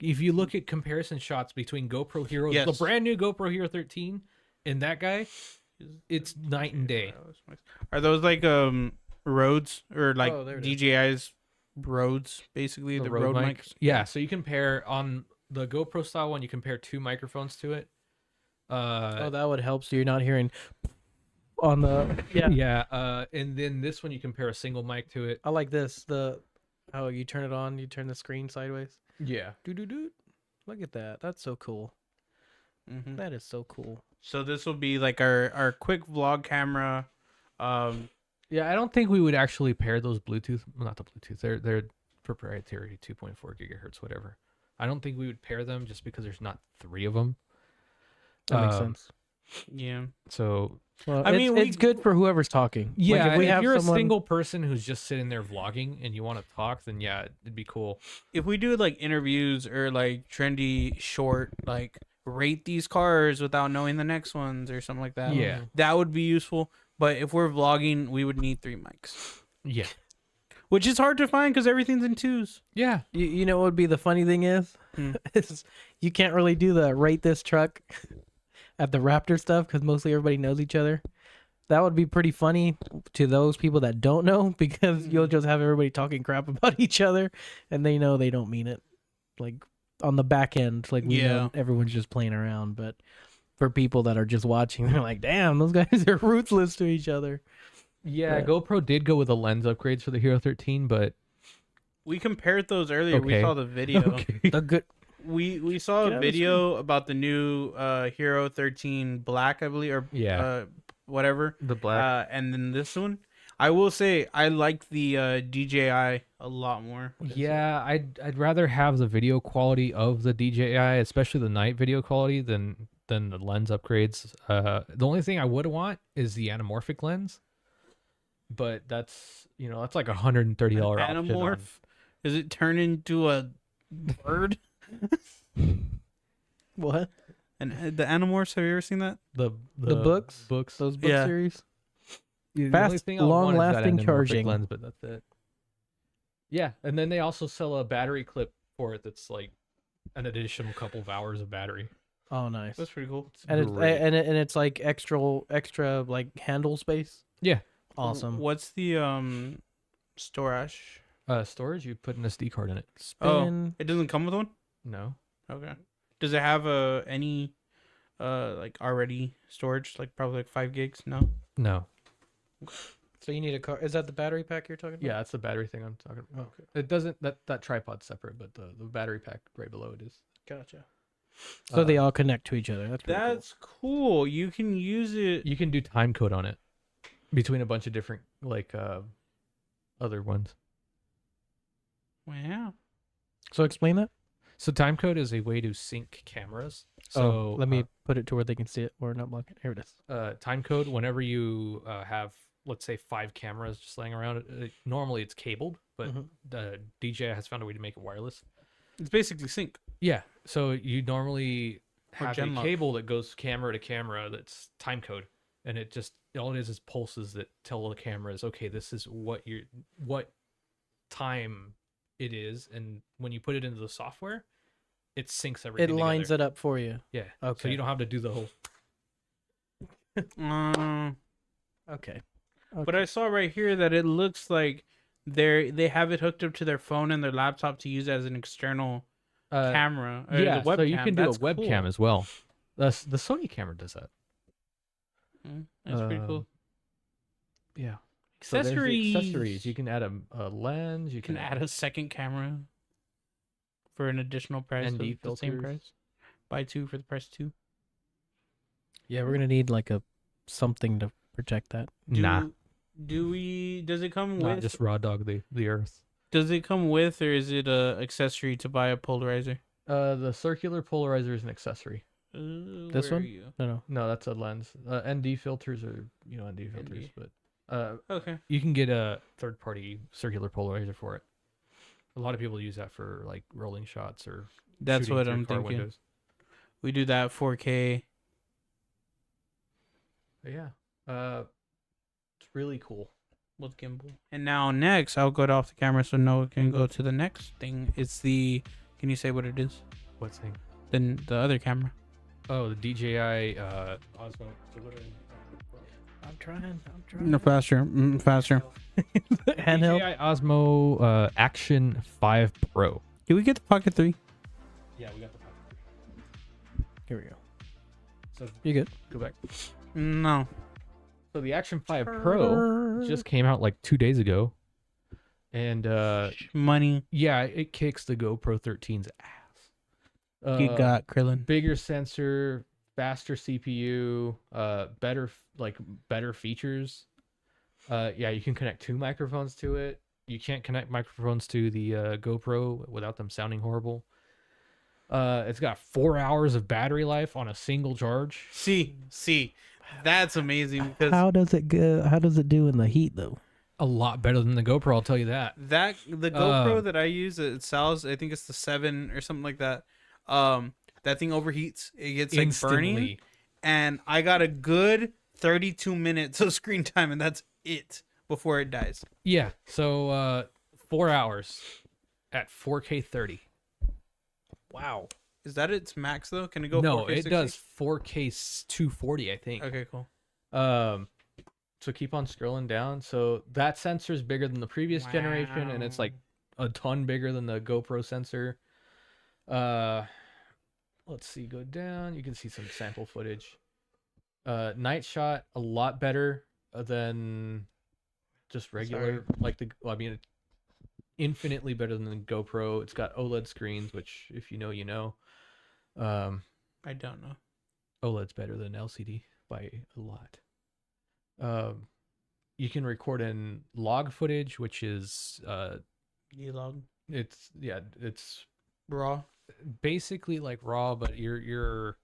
If you look at comparison shots between GoPro Hero, Yes. the brand new GoPro Hero 13, and that guy, It's night and day. Are those like Rhodes or like Oh, there it is. DJI's Rhodes, basically the Rode mics? Yeah, so you compare on the GoPro style one, you compare 2 microphones to it. Oh, that would help. So you're not hearing on the and then this one you compare a single mic to it. I like this. You turn it on, you turn the screen sideways. Yeah. Doo. Look at that. That's so cool. Mm-hmm. That is so cool. So this will be like our quick vlog camera. Yeah, I don't think we would actually pair those Bluetooth. Well, not the Bluetooth. They're proprietary 2.4 gigahertz, whatever. I don't think we would pair them just because there's not 3 of them. That makes sense. Yeah. So Well, I mean, it's good for whoever's talking. yeah, Like, if we if have you're someone, a single person who's just sitting there vlogging and you want to talk, then yeah, it'd be cool. If we do like interviews or like trendy short, like rate these cars without knowing the next ones or something like that. Yeah. That would be useful. But if we're vlogging, we would need 3 mics, Yeah. which is hard to find because everything's in 2s. Yeah. you know what would be the funny thing is, Hmm. is you can't really do the rate this truck at the Raptor stuff because mostly everybody knows each other. That would be pretty funny to those people that don't know because you'll just have everybody talking crap about each other and they know they don't mean it. Like on the back end, like we know everyone's just playing around, but for people that are just watching, they're like, damn, those guys are ruthless to each other. Yeah, But- GoPro did go with the lens upgrades for the Hero 13, but We compared those earlier. We Okay. saw the video. The good, We saw Get out a of the video about the new Hero 13 Black, I believe, or Yeah. whatever. the black. And then this one, I will say I like the DJI a lot more. Yeah, I'd rather have the video quality of the DJI, especially the night video quality, than the lens upgrades. The only thing I would want is the anamorphic lens, but that's that's like $130 option on- Anamorph? Does it turn into a bird? what? And the Animorphs, have you ever seen that? the books? books. Those book Yeah. series? The Fast, only thing I would want is that long-lasting anamorphic charging. lens, but that's it. Yeah, and then they also sell a battery clip for it that's like an additional couple of hours of battery. Oh, nice. That's pretty cool. And it's great. and it's like extra like handle space. Yeah. Awesome. What's the storage? Storage, you put an SD card in it. Spin. It doesn't come with one? No. Okay. Does it have any like already storage, like probably like 5 gigs? No. No. So you need a car. Is that the battery pack you're talking about? Yeah, that's the battery thing I'm talking about. Okay. It doesn't that tripod's separate, but the battery pack right below it is. Gotcha. So they all connect to each other. That's pretty That's cool. You can use it. You can do time code on it between a bunch of different like other ones. Wow. cool. So explain that. So time code is a way to sync cameras. So So let me put it to where they can see it or not block it. Here it is. time code whenever you have, let's say, 5 cameras just laying around. Normally it's cabled, but Mhm. the DJI has found a way to make it wireless. It's basically sync. Yeah. So you normally Or have a Genlock. cable that goes camera to camera that's time code, and it just all it is pulses that tell the cameras, okay, this is what time it is, and when you put it into the software, it syncs everything. It lines together. it up for you. Yeah. So Okay. you don't have to do the whole. Okay. But I saw right here that it looks like they have it hooked up to their phone and their laptop to use as an external camera. Or Yeah. as a So you webcam. can do a That's webcam cool. as well. The Sony camera does that. That's pretty cool. Yeah. So there's the Accessories. accessories. You can add a lens. You You can add a second camera for an additional price. ND of the same filters. price. Buy 2 for the price of 2. Yeah, we're gonna need like something to protect that. Nah, Does it come not with? just raw dog the earth. Does it come with, or is it a accessory to buy a polarizer? The circular polarizer is an accessory. This where one? are you? No. No, that's a lens. ND filters are ND filters, ND. but Okay. you can get a third-party circular polarizer for it. A lot of people use that for like rolling shots or. That's shooting what through I'm car thinking. windows. We do that 4K. But yeah, it's really cool. With gimbal. And now next, I'll go off the camera so Noah can go to the next thing. It's the. Can you say what it is? What thing? Then the other camera. Oh, the DJI Osmo. I'm trying. No, faster. Faster. Handheld. DJI Osmo Action 5 Pro. Did we get the Pocket 3? Yeah, we got the Pocket. Here we go. So You good? go back. No. So the Action 5 Pro just came out like 2 days ago. And Money. yeah, it kicks the GoPro 13's ass. You got Krillin. Bigger sensor, faster CPU, better features. Yeah, you can connect 2 microphones to it. You can't connect microphones to the GoPro without them sounding horrible. It's got 4 hours of battery life on a single charge. See, that's amazing because How does it go? How does it do in the heat though? A lot better than the GoPro, I'll tell you that. the GoPro that I use, it sells. I think it's the 7 or something like that. That thing overheats. It gets like burning, Instantly. and I got a good 32 minutes of screen time, and that's it before it dies. Yeah, so 4 hours at 4K 30. Wow. Is that its max though? Can it go? No, 4K it 60? does 4K 240, I think. Okay, cool. So keep on scrolling down. So that sensor is bigger than the previous generation, and it's like a ton bigger than the GoPro sensor. Let's see, go down. You can see some sample footage. Night shot a lot better than just regular, infinitely better than the GoPro. It's got OLED screens, which if you know, you know. I don't know. OLED's better than LCD by a lot. You can record in log footage, which is E-log. it's Raw. basically like RAW, but you're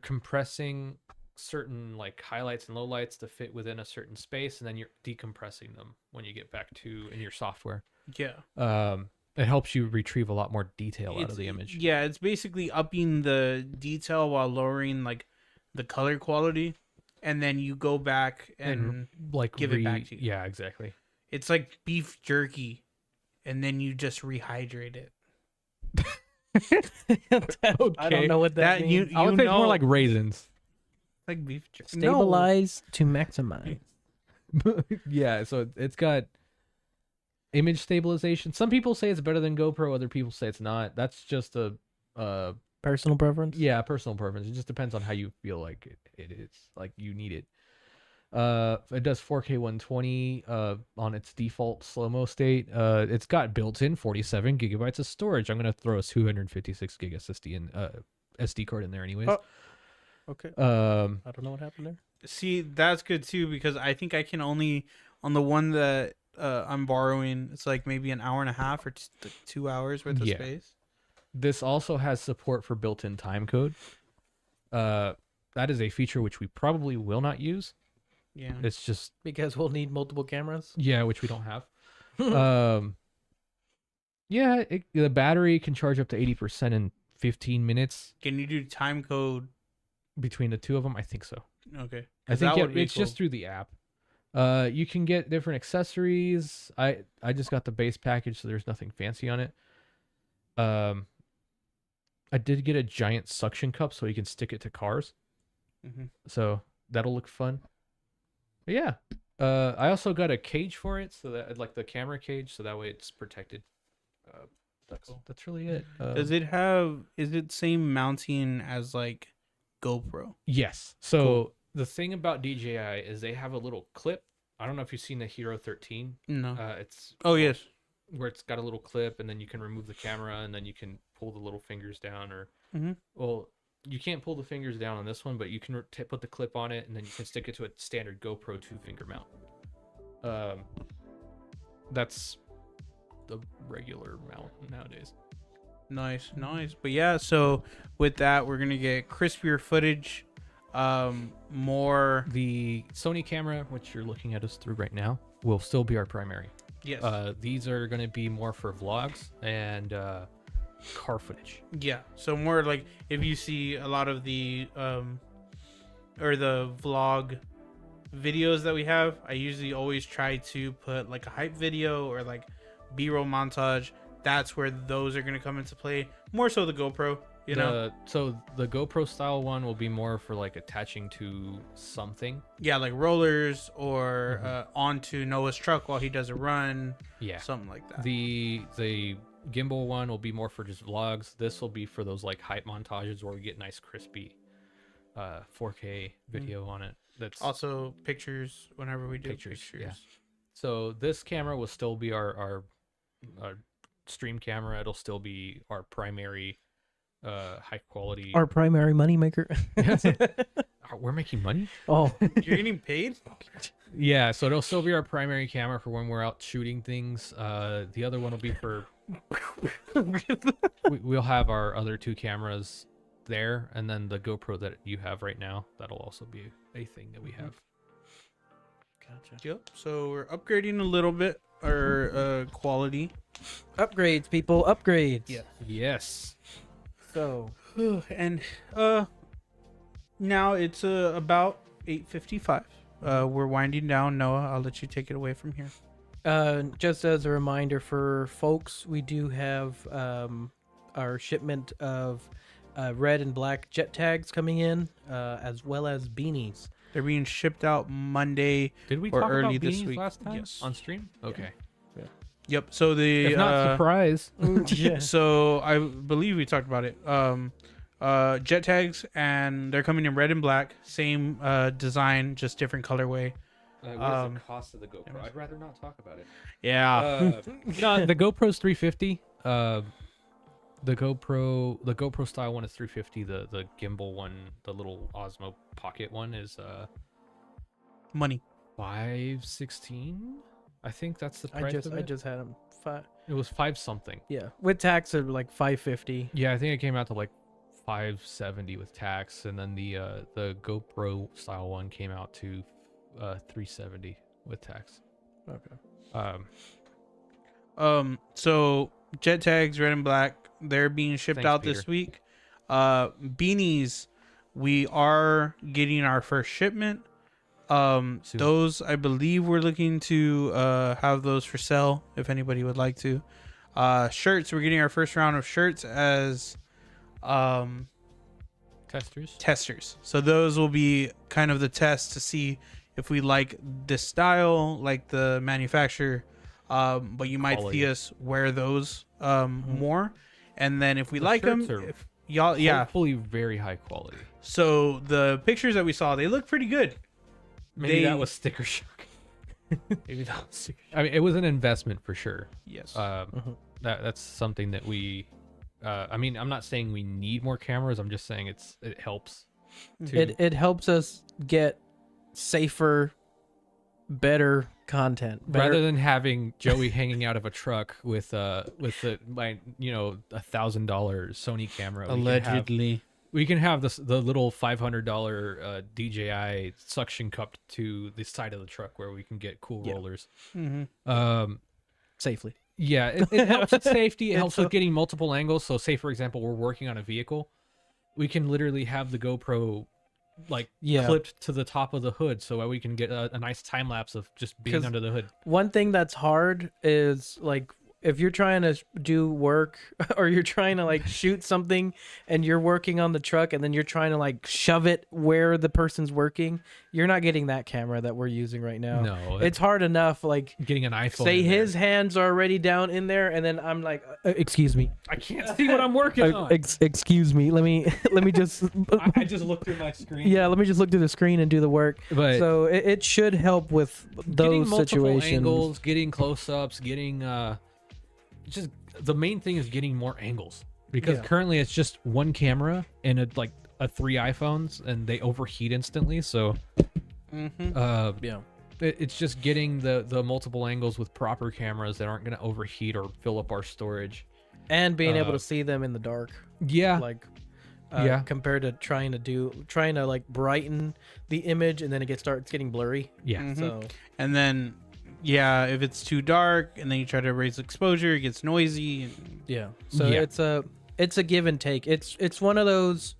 compressing certain like highlights and lowlights to fit within a certain space, and then you're decompressing them when you get back to in your software. Yeah. It helps you retrieve a lot more detail out of the image. Yeah, it's basically upping the detail while lowering like the color quality, and then you go back and like give it back to you. Yeah, exactly. It's like beef jerky, and then you just rehydrate it. I don't know what that means. I would say it's more like raisins. Like beef jerky. Stabilize to maximize. Yeah, so it's got image stabilization. Some people say it's better than GoPro, other people say it's not. That's just a Personal preference. yeah, personal preference. It just depends on how you feel like it is, like you need it. It does 4K 120 on its default slow-mo state. It's got built-in 47 gigabytes of storage. I'm gonna throw a 256 gig SD card in there anyways. Oh. Okay. I don't know what happened there. See, that's good too, because I think I can only on the one that I'm borrowing, it's like maybe an hour and a half or 2 hours worth of Yeah. space. This also has support for built-in time code. That is a feature which we probably will not use. Yeah. It's just Because we'll need multiple cameras. which we don't have. The battery can charge up to 80% in 15 minutes Can you do time code? between the two of them. I think so. Okay. I 'Cause think that would be it's just cool. through the app. You can get different accessories. I just got the base package, so there's nothing fancy on it. I did get a giant suction cup so you can stick it to cars. Mhm. So that'll look fun. But yeah. I also got a cage for it, so that like the camera cage, so that way it's protected. That's really it. Does it have? Is it same mounting as like GoPro? Yes. So Cool. the thing about DJI is they have a little clip. I don't know if you've seen the Hero 13. No. It's Oh yes. where it's got a little clip, and then you can remove the camera, and then you can pull the little fingers down, or Mhm. well, you can't pull the fingers down on this one, but you can put the clip on it, and then you can stick it to a standard GoPro 2-finger mount. That's the regular mount nowadays. Nice. But yeah, so with that, we're gonna get crispier footage, more. The Sony camera, which you're looking at us through right now, will still be our primary. Yes. These are going to be more for vlogs and car footage. Yeah. So more like if you see a lot of the or the vlog videos that we have, I usually always try to put like a hype video or like B-roll montage. That's where those are going to come into play. More so the GoPro. You know? So the GoPro style one will be more for like attaching to something. Yeah, like rollers or onto Noah's truck while he does a run. Yeah. Something like that. The gimbal one will be more for just vlogs. This will be for those like hype montages where we get nice crispy 4K video on it. That's also pictures whenever we do Pictures, pictures. yeah. So this camera will still be our stream camera. It'll still be our primary high quality. Our primary moneymaker. We're making money. Oh, You're getting paid? Yeah, so it'll still be our primary camera for when we're out shooting things. The other one will be for we'll have our other 2 cameras there, and then the GoPro that you have right now, that'll also be a thing that we have. gotcha. Yep. So we're upgrading a little bit our quality. Upgrades, people, upgrades. Yeah. Yes. So, And now it's about 8:55. We're winding down. Noah, I'll let you take it away from here. just as a reminder for folks, we do have our shipment of red and black jet tags coming in, as well as beanies. They're being shipped out Monday. Did we Or talk early about this beanies week. last time Yes. on stream? Okay. Yep. So the If not, surprise. Yeah. so I believe we talked about it. Jet tags, and they're coming in red and black, same design, just different colorway. What's Um, the cost of the GoPro? I'd rather not talk about it. Yeah. No, the GoPro's 350. The GoPro style one is 350. The gimbal one, the little Osmo Pocket one, is Money. 516. I think that's the price. I just had them. It was 5 something. Yeah, with tax of like 550. Yeah, I think it came out to like 570 with tax, and then the GoPro style one came out to 370 with tax. Okay. So jet tags, red and black, they're being shipped Thanks, out this week. Beanies, we are getting our first shipment. Soon. Those, I believe we're looking to have those for sale if anybody would like to. Shirts, we're getting our first round of shirts as testers. So those will be kind of the test to see if we like the style, like the manufacturer. But you might Quality. see us wear those more, and then if we like them, shirts are if y'all, yeah. Hopefully very high quality. So the pictures that we saw, they look pretty good. Maybe that was sticker shock. Maybe that was I mean, it was an investment for sure. yes. That's something that we. I mean, I'm not saying we need more cameras. I'm just saying it helps. It helps us get safer, better content. Rather than having Joey hanging out of a truck with $1,000 Sony camera. Allegedly. We can have the little $500 DJI suction cup to the side of the truck where we can get cool rollers. safely. Yeah, it helps with safety. It helps It's with getting multiple angles. So, say for example, we're working on a vehicle, we can literally have the GoPro clipped to the top of the hood, so that we can get a nice time lapse of just being 'Cause under the hood. One thing that's hard is like if you're trying to do work or you're trying to like shoot something and you're working on the truck and then you're trying to like shove it where the person's working, you're not getting that camera that we're using right now. No, It's hard enough like getting an iPhone. say in his there. hands are already down in there and then I'm like excuse me. I can't see what I'm working on. Excuse me. Let me just I just looked through my screen. yeah, let me just look through the screen and do the work. But So it should help with getting those multiple situations. angles, getting close-ups, getting just the main thing is getting more angles, because currently it's just one camera and a 3 iPhones and they overheat instantly. So it's just getting the multiple angles with proper cameras that aren't going to overheat or fill up our storage, And being able to see them in the dark. yeah Like Yeah. compared to trying to like brighten the image and then it starts getting blurry. yeah So And then, yeah, if it's too dark and then you try to raise exposure, it gets noisy. And yeah. So Yeah. it's a give and take. It's one of those,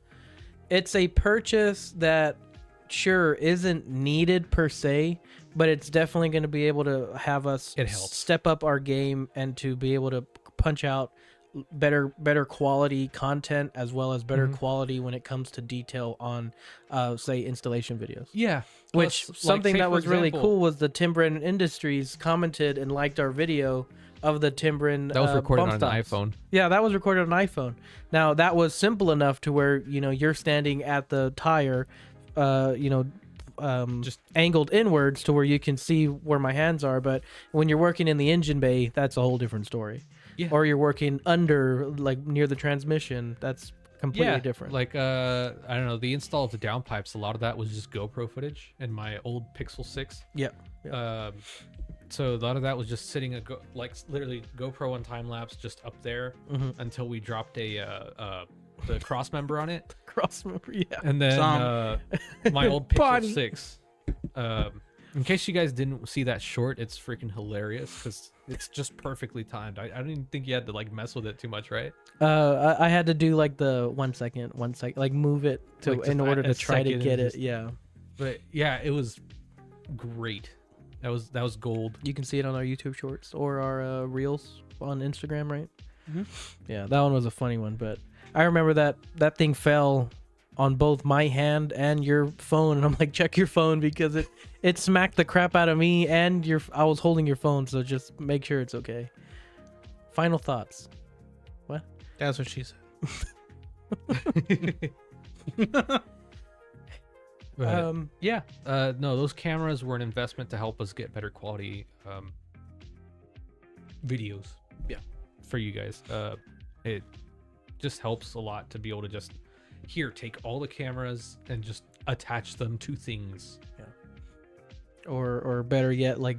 it's a purchase that sure isn't needed per se, but it's definitely going to be able to have us It helps. step up our game and to be able to punch out better quality content as well as better quality when it comes to detail on say installation videos. Yeah. Which Plus, something say, that for was really example, cool was the Timbren Industries commented and liked our video of the Timbren That was recorded bump on an stops. iPhone. Yeah, that was recorded on an iPhone. Now that was simple enough to where you're standing at the tire, just angled inwards to where you can see where my hands are. But when you're working in the engine bay, that's a whole different story. Yeah. Or you're working under, like near the transmission, that's completely different. Like I don't know, the install of the downpipes, a lot of that was just GoPro footage in my old Pixel 6. Yep. So a lot of that was just sitting literally GoPro on time lapse just up there until we dropped the cross member on it. Cross member, yeah. And then my old Pixel Bonnie. 6. In case you guys didn't see that short, it's freaking hilarious because it's just perfectly timed. I didn't even think you had to like mess with it too much, right? I had to do like the 1 second, like move it to Like, just in order a to try to second get and it. just- Yeah. But yeah, it was great. That was gold. You can see it on our YouTube shorts or our reels on Instagram, right? Mhm. Yeah, that one was a funny one, but I remember that thing fell on both my hand and your phone, and I'm like, check your phone because it smacked the crap out of me and I was holding your phone, so just make sure it's okay. Final thoughts. That's what she said. But, yeah, no, those cameras were an investment to help us get better quality videos. Yeah, for you guys. It just helps a lot to be able to just take all the cameras and just attach them to things. or better yet, like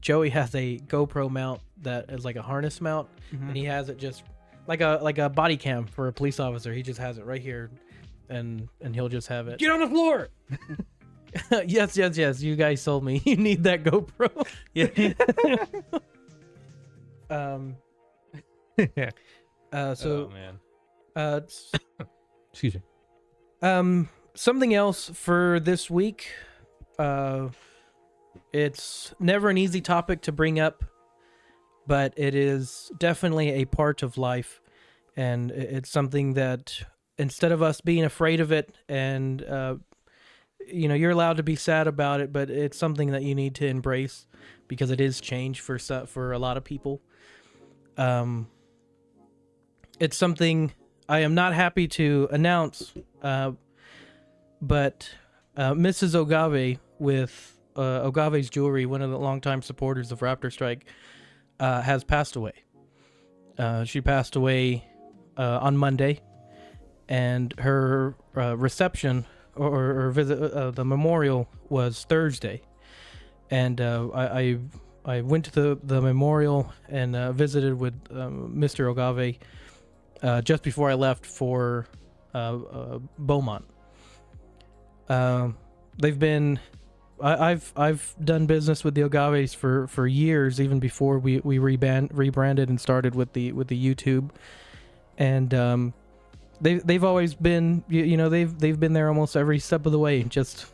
Joey has a GoPro mount that is like a harness mount, and he has it just like a body cam for a police officer. He just has it right here, and he'll just have it. Get on the floor. yes. You guys sold me. You need that GoPro. Yeah. So oh, man. Excuse me. Something else for this week. It's never an easy topic to bring up, but it is definitely a part of life, and it's something that instead of us being afraid of it and you're allowed to be sad about it, but it's something that you need to embrace because it is change for a lot of people. It's something I am not happy to announce, but Mrs. Ogave with Ogave's Jewelry, one of the longtime supporters of Raptorstrike, has passed away. She passed away on Monday, and her reception or visit, the memorial, was Thursday. And I went to the memorial and visited with Mr. Ogave just before I left for Beaumont. They've been I've done business with the Ogaves for years, even before we rebranded and started with the YouTube, and they've always been they've been there almost every step of the way, just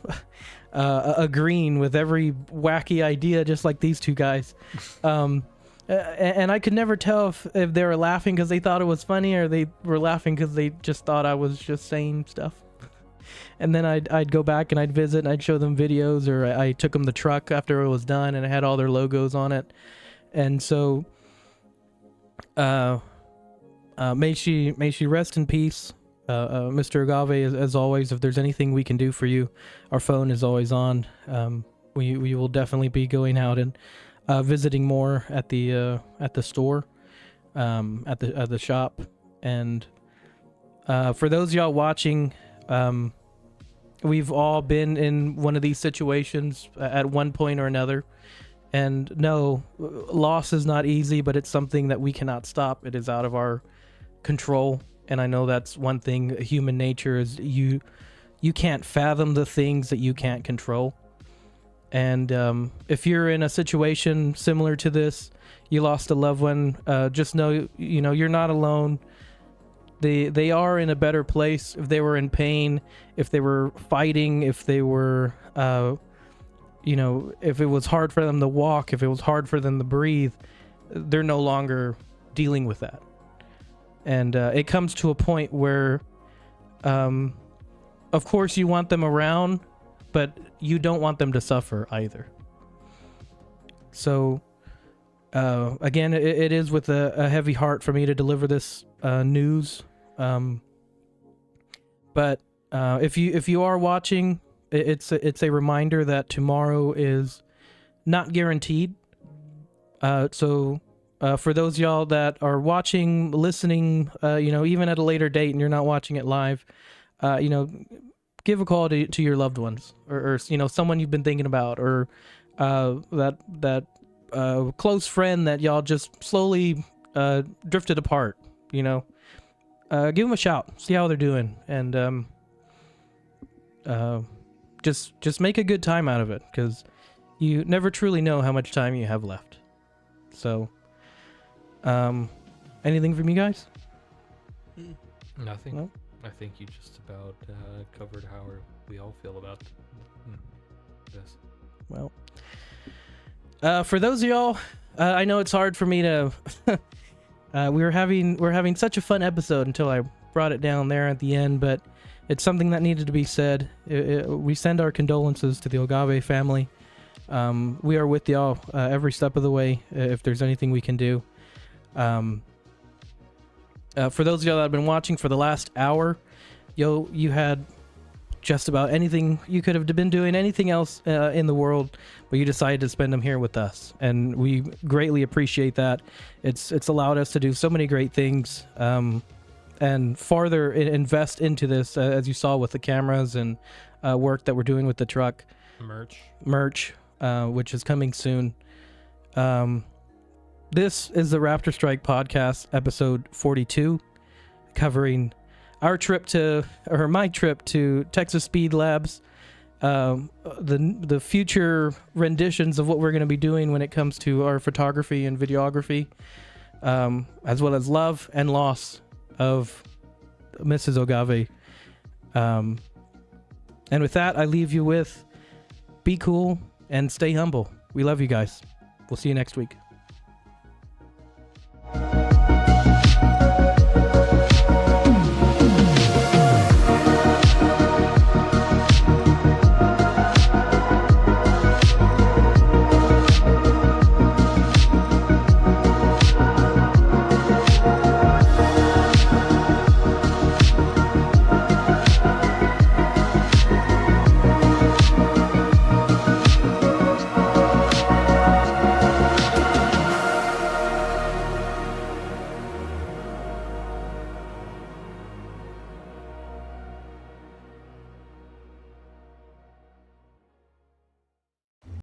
agreeing with every wacky idea, just like these two guys. And I could never tell if they were laughing because they thought it was funny, or they were laughing because they just thought I was just saying stuff. And then I'd go back and I'd visit and I'd show them videos, or I took them the truck after it was done and it had all their logos on it. And so, may she rest in peace, Mr. Agave. As always, if there's anything we can do for you, our phone is always on. We will definitely be going out and visiting more at the store, at the shop. And for those of y'all watching, we've all been in one of these situations at one point or another. And no, loss is not easy, but it's something that we cannot stop. It is out of our control. And I know that's one thing, human nature is you can't fathom the things that you can't control. And if you're in a situation similar to this, you lost a loved one, just know, you're not alone. They are in a better place. If they were in pain, if they were fighting, if they were, if it was hard for them to walk, if it was hard for them to breathe, they're no longer dealing with that. And it comes to a point where, of course, you want them around, but you don't want them to suffer either. So, again, it is with a heavy heart for me to deliver this news. But if you are watching, it's a reminder that tomorrow is not guaranteed. So for those y'all that are watching, listening, even at a later date and you're not watching it live, give a call to your loved ones or someone you've been thinking about, or that close friend that y'all just slowly drifted apart. Give them a shout, see how they're doing, and just make a good time out of it, because you never truly know how much time you have left. So, anything from you guys? Nothing. No? I think you just about covered how we all feel about this. Well, for those of y'all, I know it's hard for me to. We're having such a fun episode until I brought it down there at the end, but it's something that needed to be said. We send our condolences to the Ogave family. We are with y'all every step of the way. If there's anything we can do. For those of y'all that have been watching for the last hour, you had just about anything you could have been doing, anything else in the world, but you decided to spend them here with us, and we greatly appreciate that. It's allowed us to do so many great things, and farther invest into this, as you saw with the cameras and work that we're doing with the truck merch, which is coming soon. This is the Raptorstrike Podcast, episode 42, covering my trip to Texas Speed Labs, the future renditions of what we're going to be doing when it comes to our photography and videography, as well as love and loss of Mrs. Ogave. And with that, I leave you with be cool and stay humble. We love you guys. We'll see you next week.